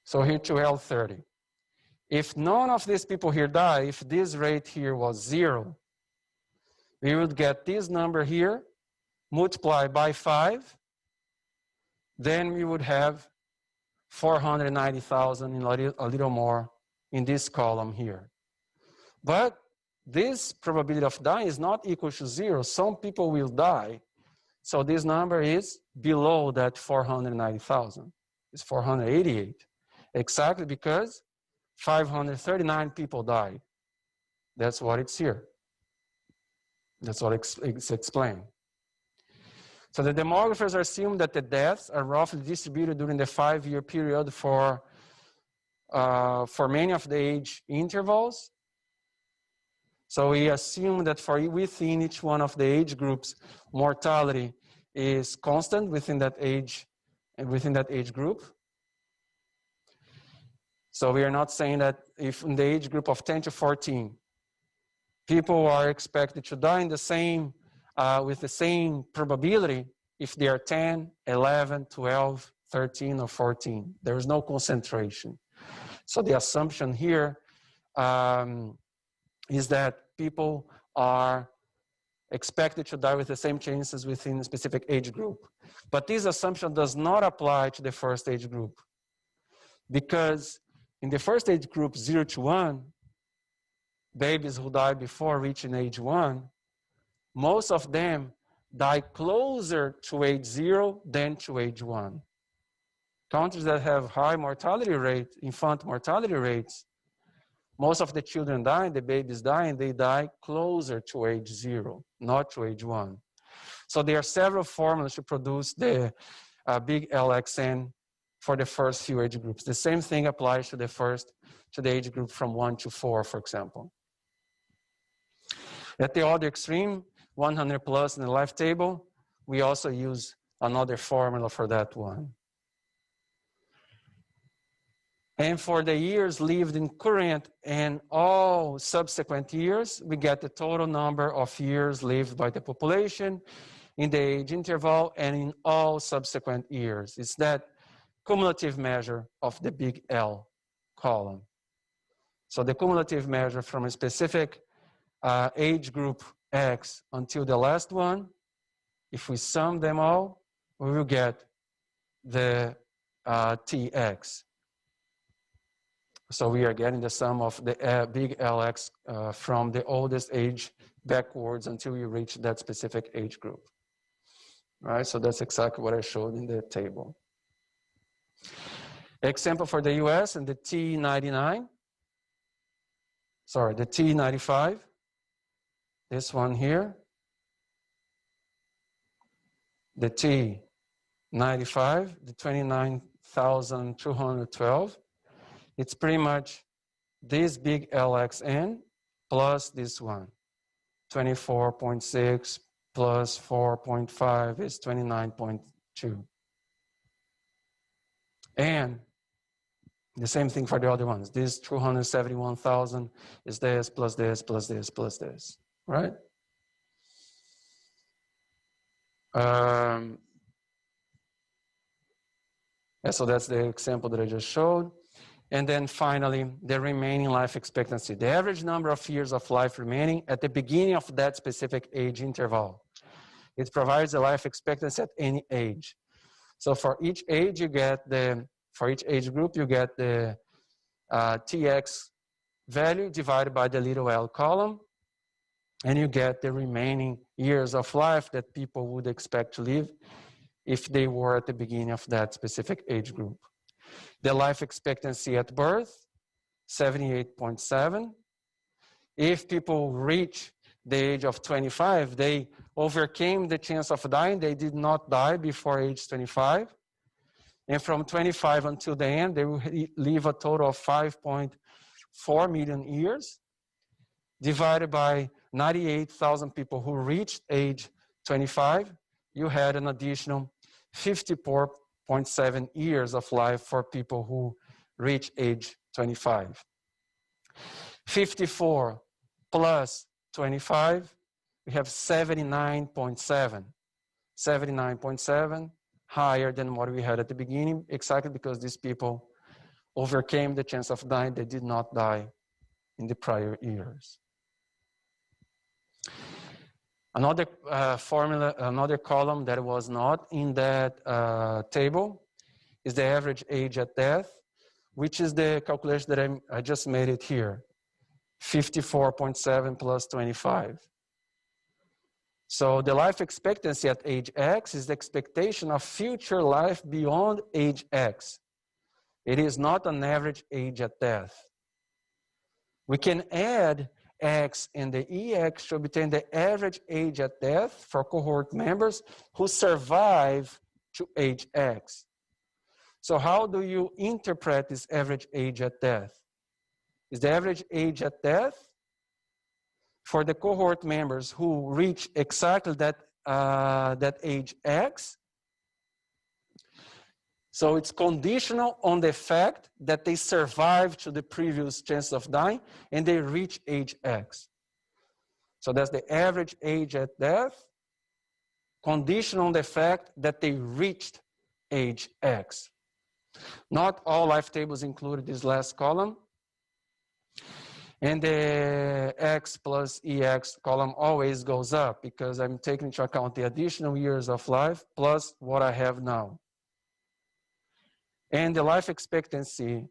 So here to L30. If none of these people here die, if this rate here was 0, we would get this number here, multiply by 5, then we would have 490,000 and a little more in this column here. But this probability of dying is not equal to 0. Some people will die. So this number is below that 490,000. It's 488. Exactly because 539 people died. That's what it's here. That's what it's explained. So the demographers assume that the deaths are roughly distributed during the 5-year period for many of the age intervals. So we assume that within each one of the age groups, mortality is constant within that age group. So we are not saying that if in the age group of 10 to 14, people are expected to die in the same, with the same probability if they are 10, 11, 12, 13, or 14. There is no concentration. So the assumption here is that people are expected to die with the same chances within a specific age group. But this assumption does not apply to the first age group, because in the first age group, 0 to 1, babies who died before reaching age 1, most of them die closer to age 0 than to age 1. Countries that have high mortality rate, infant mortality rates, most of the children die, the babies die, and they die closer to age 0, not to age 1. So there are several formulas to produce the big LXN for the first few age groups. The same thing applies to the age group from 1 to 4, for example. At the other extreme, 100 plus in the life table, we also use another formula for that one. And for the years lived in current and all subsequent years, we get the total number of years lived by the population in the age interval and in all subsequent years. It's that cumulative measure of the big L column. So the cumulative measure from a specific age group X until the last one, if we sum them all, we will get the TX. So we are getting the sum of the big LX from the oldest age backwards until we reach that specific age group. All right, so that's exactly what I showed in the table. Example for the US and the T95, this one here, the T95, the 29,212, it's pretty much this big LXN plus this one, 24.6 plus 4.5 is 29.2. And the same thing for the other ones. This 271,000 is this plus this plus this plus this, right? So that's the example that I just showed. And then finally, the remaining life expectancy, the average number of years of life remaining at the beginning of that specific age interval. It provides a life expectancy at any age. So for each age, you get for each age group, you get the TX value divided by the little l column, and you get the remaining years of life that people would expect to live if they were at the beginning of that specific age group. The life expectancy at birth, 78.7. If people reach the age of 25, they overcame the chance of dying. They did not die before age 25. And from 25 until the end, they will live a total of 5.4 million years, divided by 98,000 people who reached age 25. You had an additional 54.7 years of life for people who reach age 25. 54 plus 25, we have 79.7. 79.7, higher than what we had at the beginning, exactly because these people overcame the chance of dying. They did not die in the prior years. Another formula, another column that was not in that table is the average age at death, which is the calculation that I just made it here, 54.7 plus 25. So the life expectancy at age X is the expectation of future life beyond age X. It is not an average age at death. We can add X and the EX to obtain the average age at death for cohort members who survive to age X. So how do you interpret this average age at death? Is the average age at death for the cohort members who reach exactly that age X? So it's conditional on the fact that they survive to the previous chance of dying and they reach age X. So that's the average age at death, conditional on the fact that they reached age X. Not all life tables included this last column. And the X plus EX column always goes up because I'm taking into account the additional years of life plus what I have now. And the life expectancy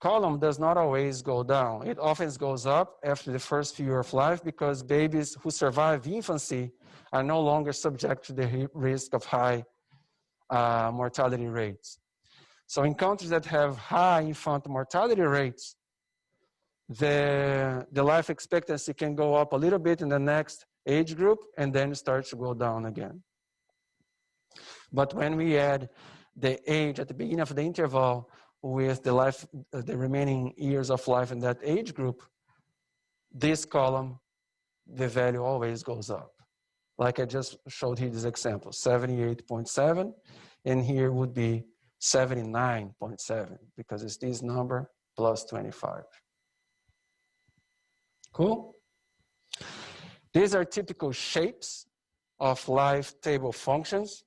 column does not always go down. It often goes up after the first few years of life because babies who survive infancy are no longer subject to the risk of high mortality rates. So in countries that have high infant mortality rates, the life expectancy can go up a little bit in the next age group and then start to go down again. But when we add the age at the beginning of the interval with the remaining years of life in that age group, this column, the value always goes up. Like I just showed here this example, 78.7, and here would be 79.7, because it's this number plus 25. Cool? These are typical shapes of life table functions.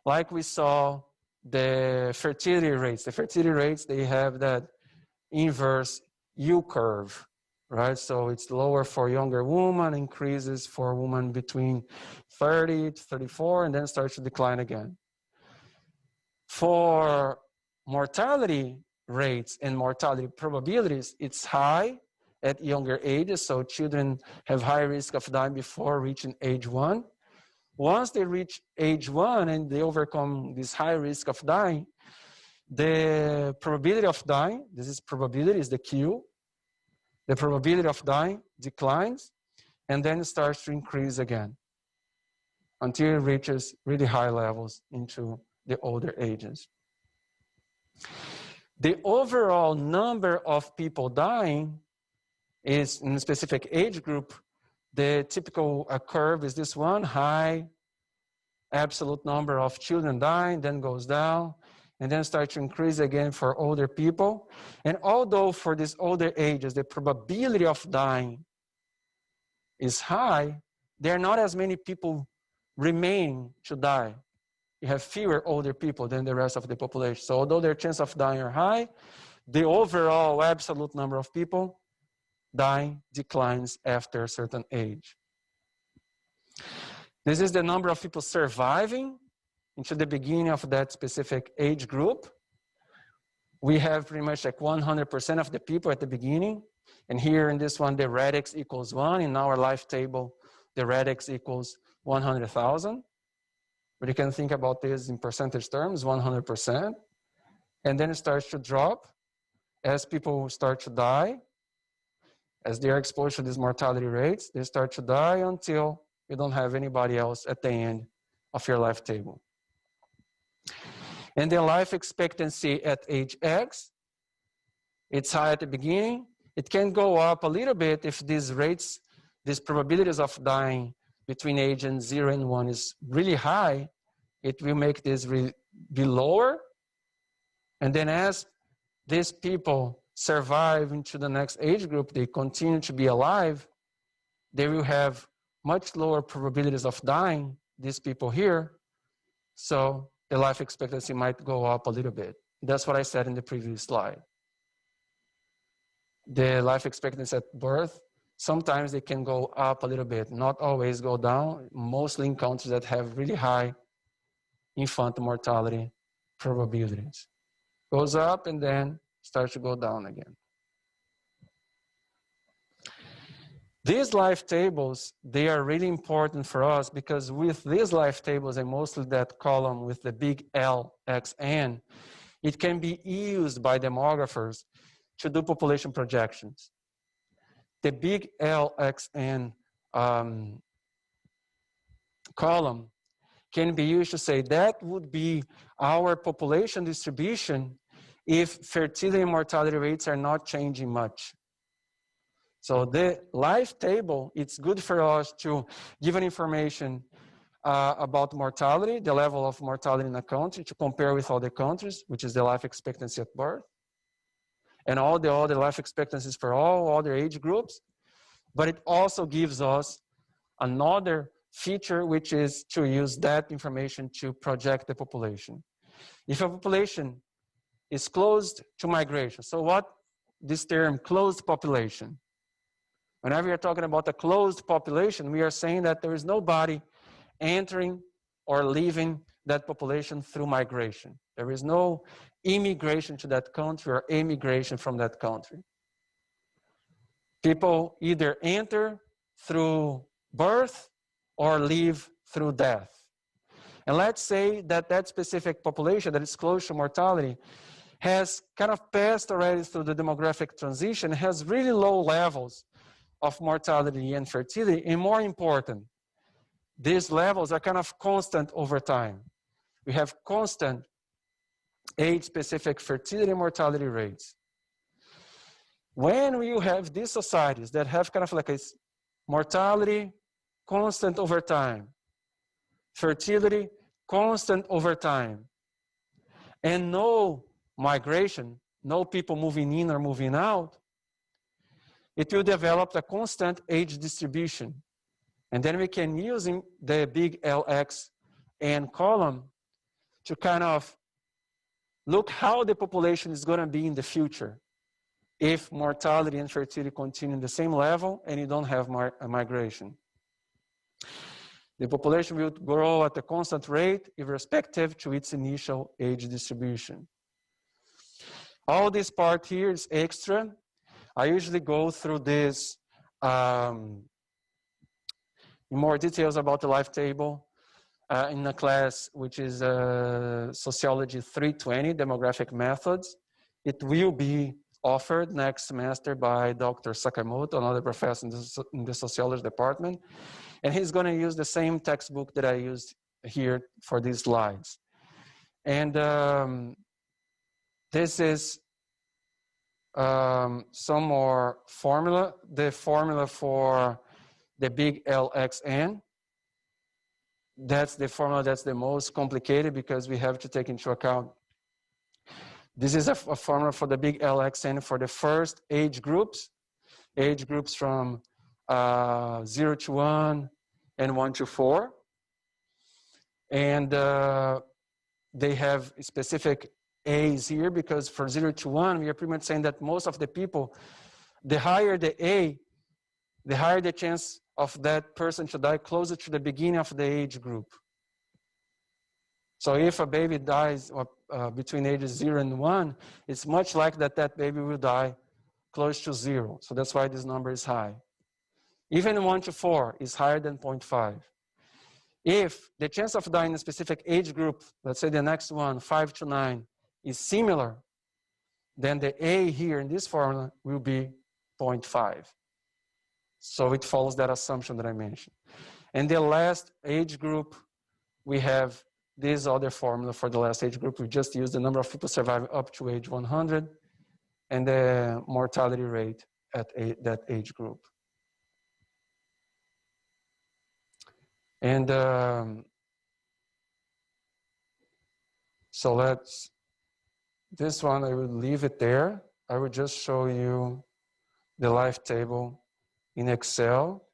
Like we saw the fertility rates. The fertility rates, they have that inverse U curve, right? So it's lower for younger women, increases for women between 30 to 34, and then starts to decline again. For mortality rates and mortality probabilities, it's high at younger ages, so children have high risk of dying before reaching age 1. Once they reach age 1 and they overcome this high risk of dying, the probability of dying, this is probability, is the Q, the probability of dying declines and then starts to increase again until it reaches really high levels into the older ages. The overall number of people dying is in a specific age group. The typical curve is this one, high absolute number of children dying, then goes down, and then starts to increase again for older people. And although for these older ages, the probability of dying is high, there are not as many people remaining to die. You have fewer older people than the rest of the population. So although their chance of dying are high, the overall absolute number of people dying declines after a certain age. This is the number of people surviving into the beginning of that specific age group. We have pretty much like 100% of the people at the beginning. And here in this one, the radix equals 1. In our life table, the radix equals 100,000. But you can think about this in percentage terms, 100%. And then it starts to drop as people start to die. As they are exposed to these mortality rates, they start to die until you don't have anybody else at the end of your life table. And the life expectancy at age X, it's high at the beginning. It can go up a little bit if these rates, these probabilities of dying between age 0 and 1 is really high. It will make this be lower. And then as these people survive into the next age group, they continue to be alive, they will have much lower probabilities of dying, these people here. So the life expectancy might go up a little bit. That's what I said in the previous slide. The life expectancy at birth, sometimes they can go up a little bit, not always go down, mostly in countries that have really high infant mortality probabilities. Goes up and then starts to go down again. These life tables, they are really important for us because with these life tables, and mostly that column with the big LXN, it can be used by demographers to do population projections. The big LXN column can be used to say that would be our population distribution if fertility and mortality rates are not changing much. So the life table, it's good for us to give an information about mortality, the level of mortality in a country, to compare with other countries, which is the life expectancy at birth, and all the other life expectancies for all other age groups. But it also gives us another feature, which is to use that information to project the population. If a population is closed to migration, so what this term closed population? Whenever you're talking about a closed population, we are saying that there is nobody entering or leaving that population through migration. There is no immigration to that country or emigration from that country. People either enter through birth or leave through death. And let's say that that specific population that is close to mortality has kind of passed already through the demographic transition, has really low levels of mortality and fertility, and more important, these levels are kind of constant over time. We have constant age-specific fertility and mortality rates. When you have these societies that have kind of like a mortality constant over time, fertility constant over time, and no migration, no people moving in or moving out, it will develop a constant age distribution. And then we can use the big LXN column to kind of look how the population is going to be in the future if mortality and fertility continue in the same level and you don't have migration. The population will grow at a constant rate irrespective to its initial age distribution. All this part here is extra. I usually go through this in more details about the life table in a class which is Sociology 320, Demographic Methods. It will be offered next semester by Dr. Sakamoto, another professor in the sociology department. And he's going to use the same textbook that I used here for these slides. And this is some more formula. The formula for the big LXN. That's the formula that's the most complicated because we have to take into account. This is a formula for the big LXN for the first age groups from 0 to 1 and 1 to 4. And they have specific A's here because for 0 to 1, we are pretty much saying that most of the people, the higher the A, the higher the chance of that person to die closer to the beginning of the age group. So if a baby dies between ages 0 and 1, it's much likely that that baby will die close to 0. So that's why this number is high. Even 1 to 4 is higher than 0.5. If the chance of dying in a specific age group, let's say the next one, 5 to 9, is similar, then the A here in this formula will be 0.5. So it follows that assumption that I mentioned. And the last age group, we have this other formula for the last age group. We just use the number of people surviving up to age 100 and the mortality rate at that age group. And so this one, I would leave it there. I would just show you the life table in Excel.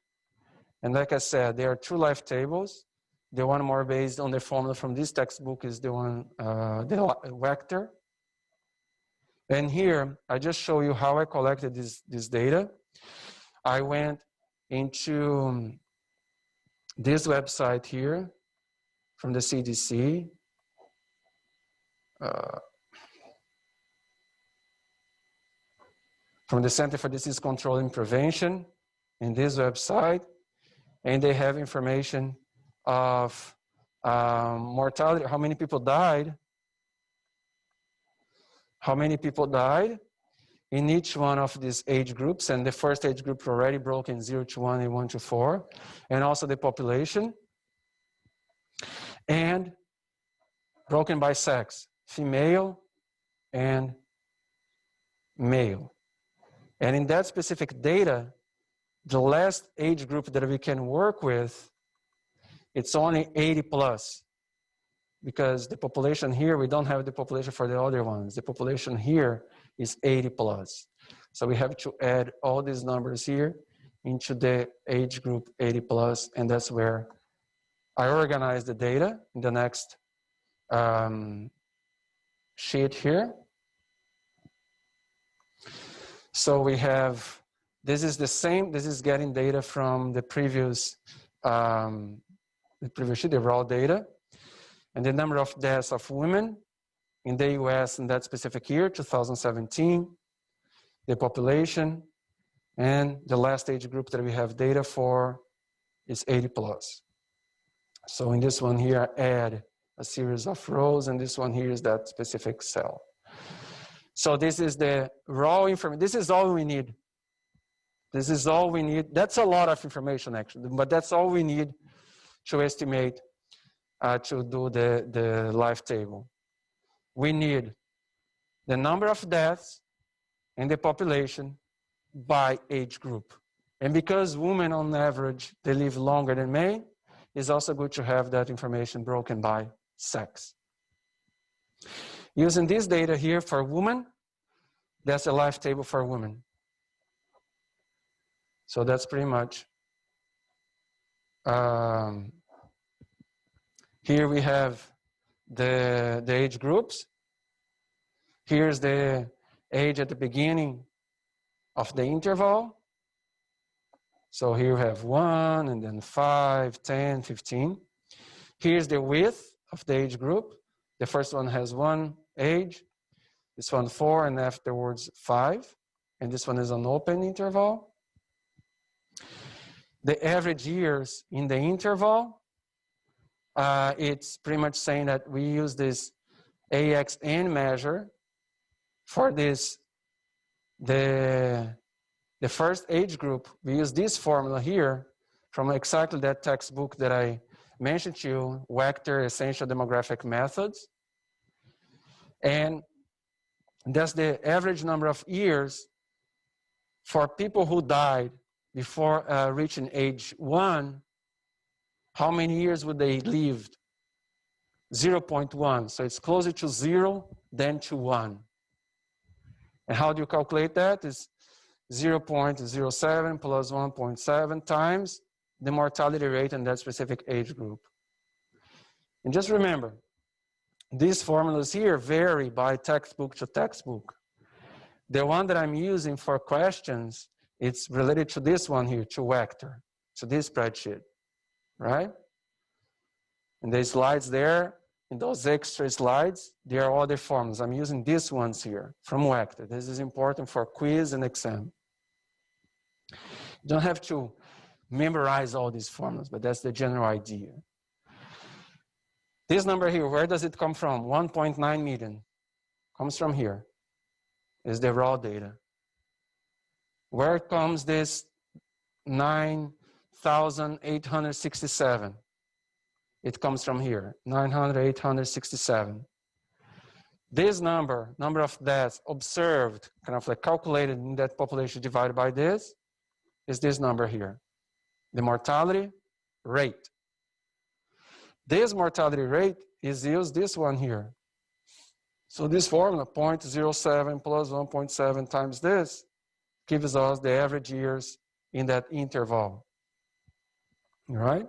And like I said, there are two life tables. The one more based on the formula from this textbook is the one, the vector. And here, I just show you how I collected this data. I went into this website here from the CDC. From the Center for Disease Control and Prevention in this website. And they have information of mortality, how many people died in each one of these age groups. And the first age group already broken 0 to 1 and 1 to 4. And also the population. And broken by sex, female and male. And in that specific data, the last age group that we can work with, it's only 80 plus. Because the population here, we don't have the population for the other ones. The population here is 80 plus. So we have to add all these numbers here into the age group 80 plus, and that's where I organize the data in the next sheet here. So we have, this is the same, this is getting data from the previous sheet, the raw data. And the number of deaths of women in the US in that specific year, 2017, the population, and the last age group that we have data for is 80 plus. So in this one here, I add a series of rows, and this one here is that specific cell. So this is the raw information. This is all we need. This is all we need. That's a lot of information, actually, but that's all we need to estimate, to do the life table. We need the number of deaths in the population by age group. And because women on average, they live longer than men, it's also good to have that information broken by sex. Using this data here for women, that's a life table for women. So that's pretty much, here we have the age groups. Here's the age at the beginning of the interval. So here we have 1, and then 5, 10, 15. Here's the width of the age group. The first one has 1 age, this one 4, and afterwards 5. And this one is an open interval. The average years in the interval, it's pretty much saying that we use this AXN measure for this, the first age group. We use this formula here from exactly that textbook that I mentioned to you, Wachter Essential Demographic Methods. And that's the average number of years for people who died before reaching age 1. How many years would they live? 0.1. So it's closer to 0 than to 1. And how do you calculate that? It's 0.07 plus 1.7 times the mortality rate in that specific age group. And just remember, these formulas here vary by textbook to textbook. The one that I'm using for questions, it's related to this one here, to Wachter, to this spreadsheet, right? And the slides there, in those extra slides, there are other formulas. I'm using these ones here from Wachter. This is important for quiz and exam. You don't have to memorize all these formulas, but that's the general idea. This number here, where does it come from? 1.9 million. Comes from here. Is the raw data. Where comes this 9,867? It comes from here, 9,867. This number of deaths observed, kind of like calculated in that population divided by this, is this number here, the mortality rate. This mortality rate is used, this one here. So this formula, 0.07 plus 1.7 times this, gives us the average years in that interval, all right?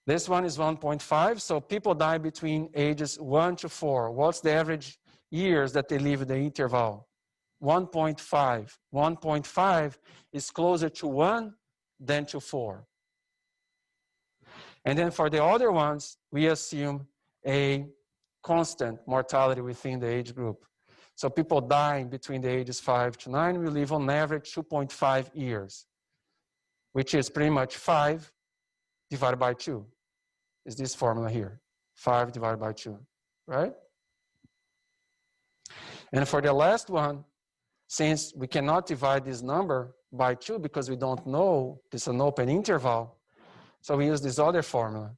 This one is 1.5, so people die between ages 1 to 4. What's the average years that they live in the interval? 1.5. 1.5 is closer to 1 than to 4. And then for the other ones, we assume a constant mortality within the age group. So people dying between the ages 5 to 9 will live on average 2.5 years, which is pretty much 5 divided by 2. Is this formula here, 5 divided by 2, right? And for the last one, since we cannot divide this number by 2 because we don't know, it's an open interval, so we use this other formula,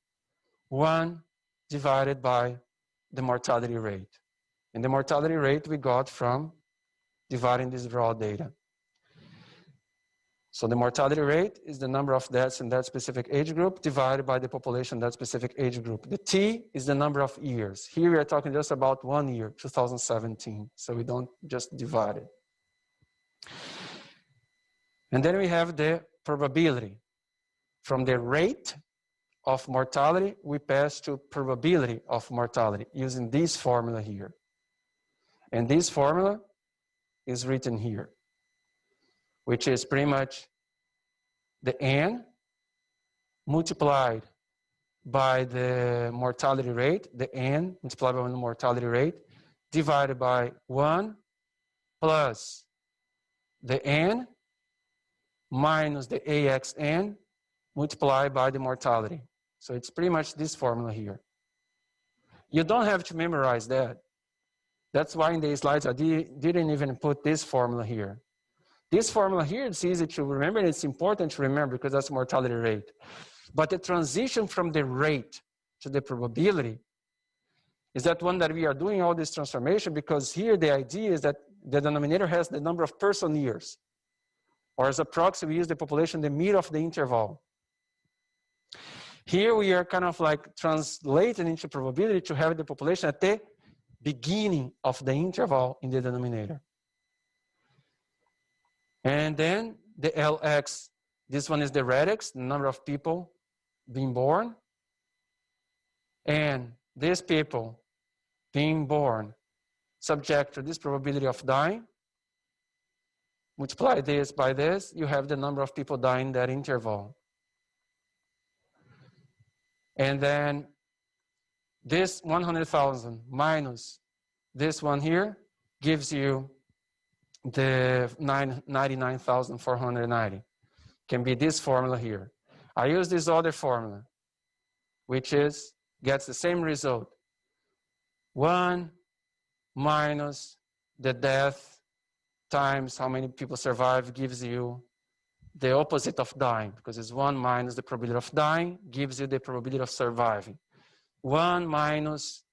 1 divided by the mortality rate. And the mortality rate we got from dividing this raw data. So the mortality rate is the number of deaths in that specific age group divided by the population in that specific age group. The T is the number of years. Here we are talking just about 1 year, 2017. So we don't just divide it. And then we have the probability. From the rate of mortality, we pass to probability of mortality using this formula here. And this formula is written here, which is pretty much the N multiplied by the mortality rate, the N multiplied by the mortality rate, divided by 1 plus the N minus the AXN multiplied by the mortality. So it's pretty much this formula here. You don't have to memorize that. That's why in the slides I didn't even put this formula here. This formula here, it's easy to remember, and it's important to remember because that's mortality rate. But the transition from the rate to the probability is that one that we are doing all this transformation because here the idea is that the denominator has the number of person years. Or as a proxy, we use the population, the mean of the interval. Here we are kind of like translating into probability to have the population at the beginning of the interval in the denominator. And then the LX, this one is the radix, the number of people being born. And these people being born subject to this probability of dying. Multiply this by this, you have the number of people dying in that interval. And then this 100,000 minus this one here gives you the 99,490. Can be this formula here. I use this other formula, which gets the same result. 1 minus the death times how many people survive gives you the opposite of dying, because it's 1 minus the probability of dying gives you the probability of surviving. 1 minus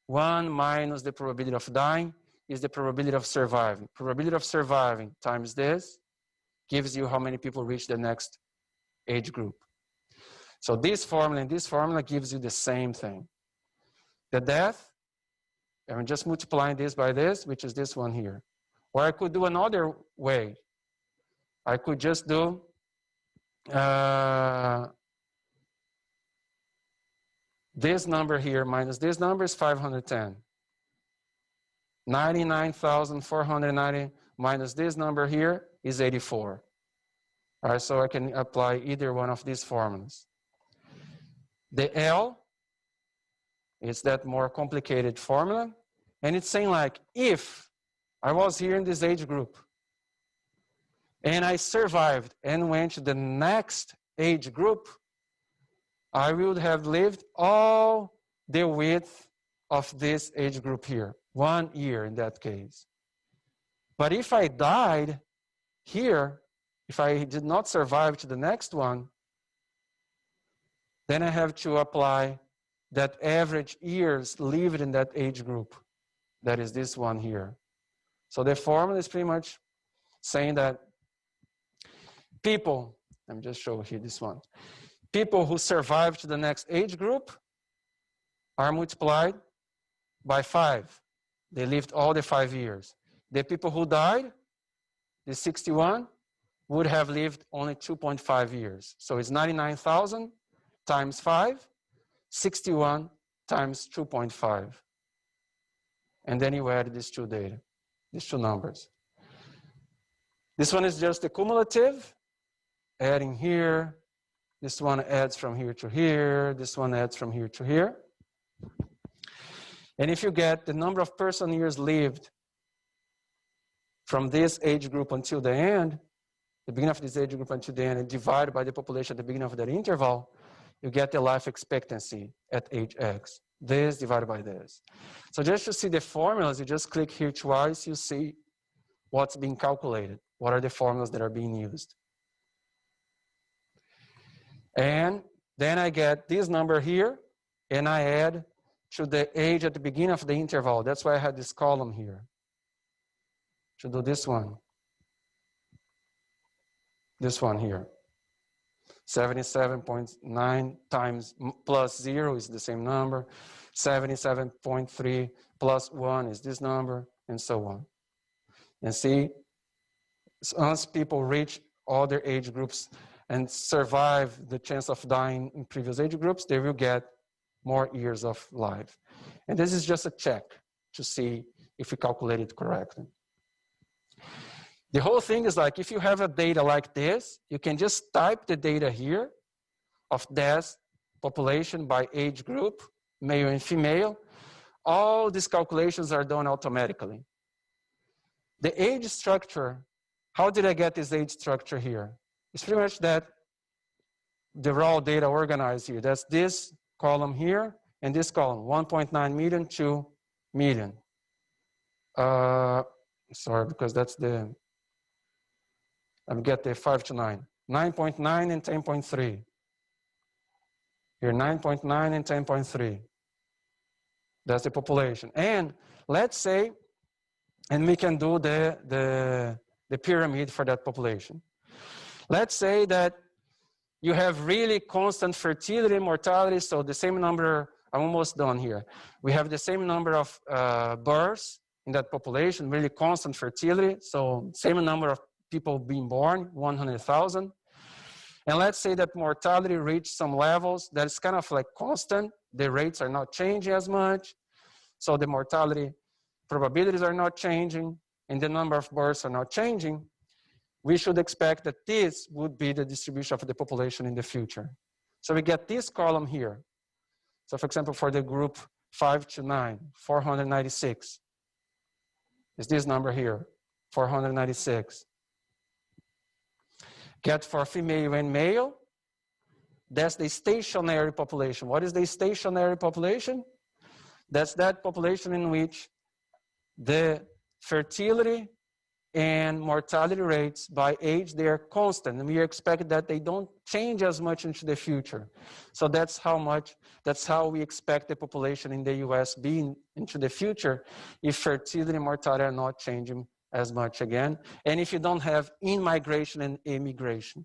the probability of dying is the probability of surviving. Probability of surviving times this gives you how many people reach the next age group. So this formula and this formula gives you the same thing. The death, and I'm just multiplying this by this, which is this one here. Or I could do another way. I could just do this number here minus this number is 510. 99,490 minus this number here is 84. All right, so I can apply either one of these formulas. The L is that more complicated formula, and it's saying like, if I was here in this age group and I survived and went to the next age group, I would have lived all the width of this age group here, 1 year in that case. But if I died here, if I did not survive to the next one, then I have to apply that average years lived in that age group. That is this one here. So the formula is pretty much saying that people, let me just show here this one. People who survive to the next age group are multiplied by 5. They lived all the 5 years. The people who died, the 61, would have lived only 2.5 years. So it's 99,000 times 5, 61 times 2.5. And then you add these two data, these two numbers. This one is just the cumulative, adding here. This one adds from here to here. This one adds from here to here. And if you get the number of person years lived from this age group until the end, the beginning of this age group until the end, and divide by the population at the beginning of that interval, you get the life expectancy at age X. This divided by this. So just to see the formulas, you just click here twice, you see what's being calculated. What are the formulas that are being used? And then I get this number here, and I add to the age at the beginning of the interval. That's why I had this column here. Should do this one. This one here. 77.9 times plus 0 is the same number. 77.3 plus 1 is this number, and so on. And see, once people reach all their age groups and survive the chance of dying in previous age groups, they will get more years of life. And this is just a check to see if we calculate it correctly. The whole thing is like, if you have a data like this, you can just type the data here of death population by age group, male and female. All these calculations are done automatically. The age structure, how did I get this age structure here? It's pretty much that the raw data organized here. That's this column here and this column, 1.9 million, 2 million. Sorry, because that's the, let me get the 5 to 9. 9.9 and 10.3. Here, 9.9 and 10.3. That's the population. And let's say, and we can do the pyramid for that population. Let's say that you have really constant fertility and mortality, so the same number I'm almost done here. We have the same number of births in that population, really constant fertility. So same number of people being born, 100,000. And let's say that mortality reached some levels that is kind of like constant. The rates are not changing as much. So the mortality probabilities are not changing and the number of births are not changing. We should expect that this would be the distribution of the population in the future. So we get this column here. So for example, for the group 5 to 9, 496. Is this number here, 496. Get for female and male, that's the stationary population. What is the stationary population? That's that population in which the fertility and mortality rates by age, they are constant, and we expect that they don't change as much into the future. So that's how we expect the population in the US being into the future if fertility and mortality are not changing as much again, and if you don't have in-migration and immigration.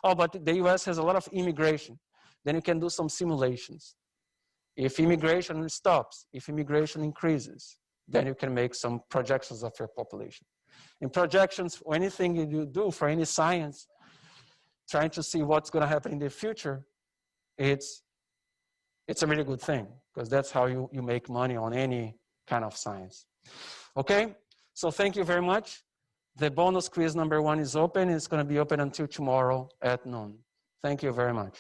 Oh, but the US has a lot of immigration. Then you can do some simulations. If immigration stops, if immigration increases, then you can make some projections of your population. In projections, or anything you do for any science, trying to see what's going to happen in the future, it's a really good thing, because that's how you make money on any kind of science. Okay, so thank you very much. The bonus quiz number 1 is open. It's going to be open until tomorrow at noon. Thank you very much.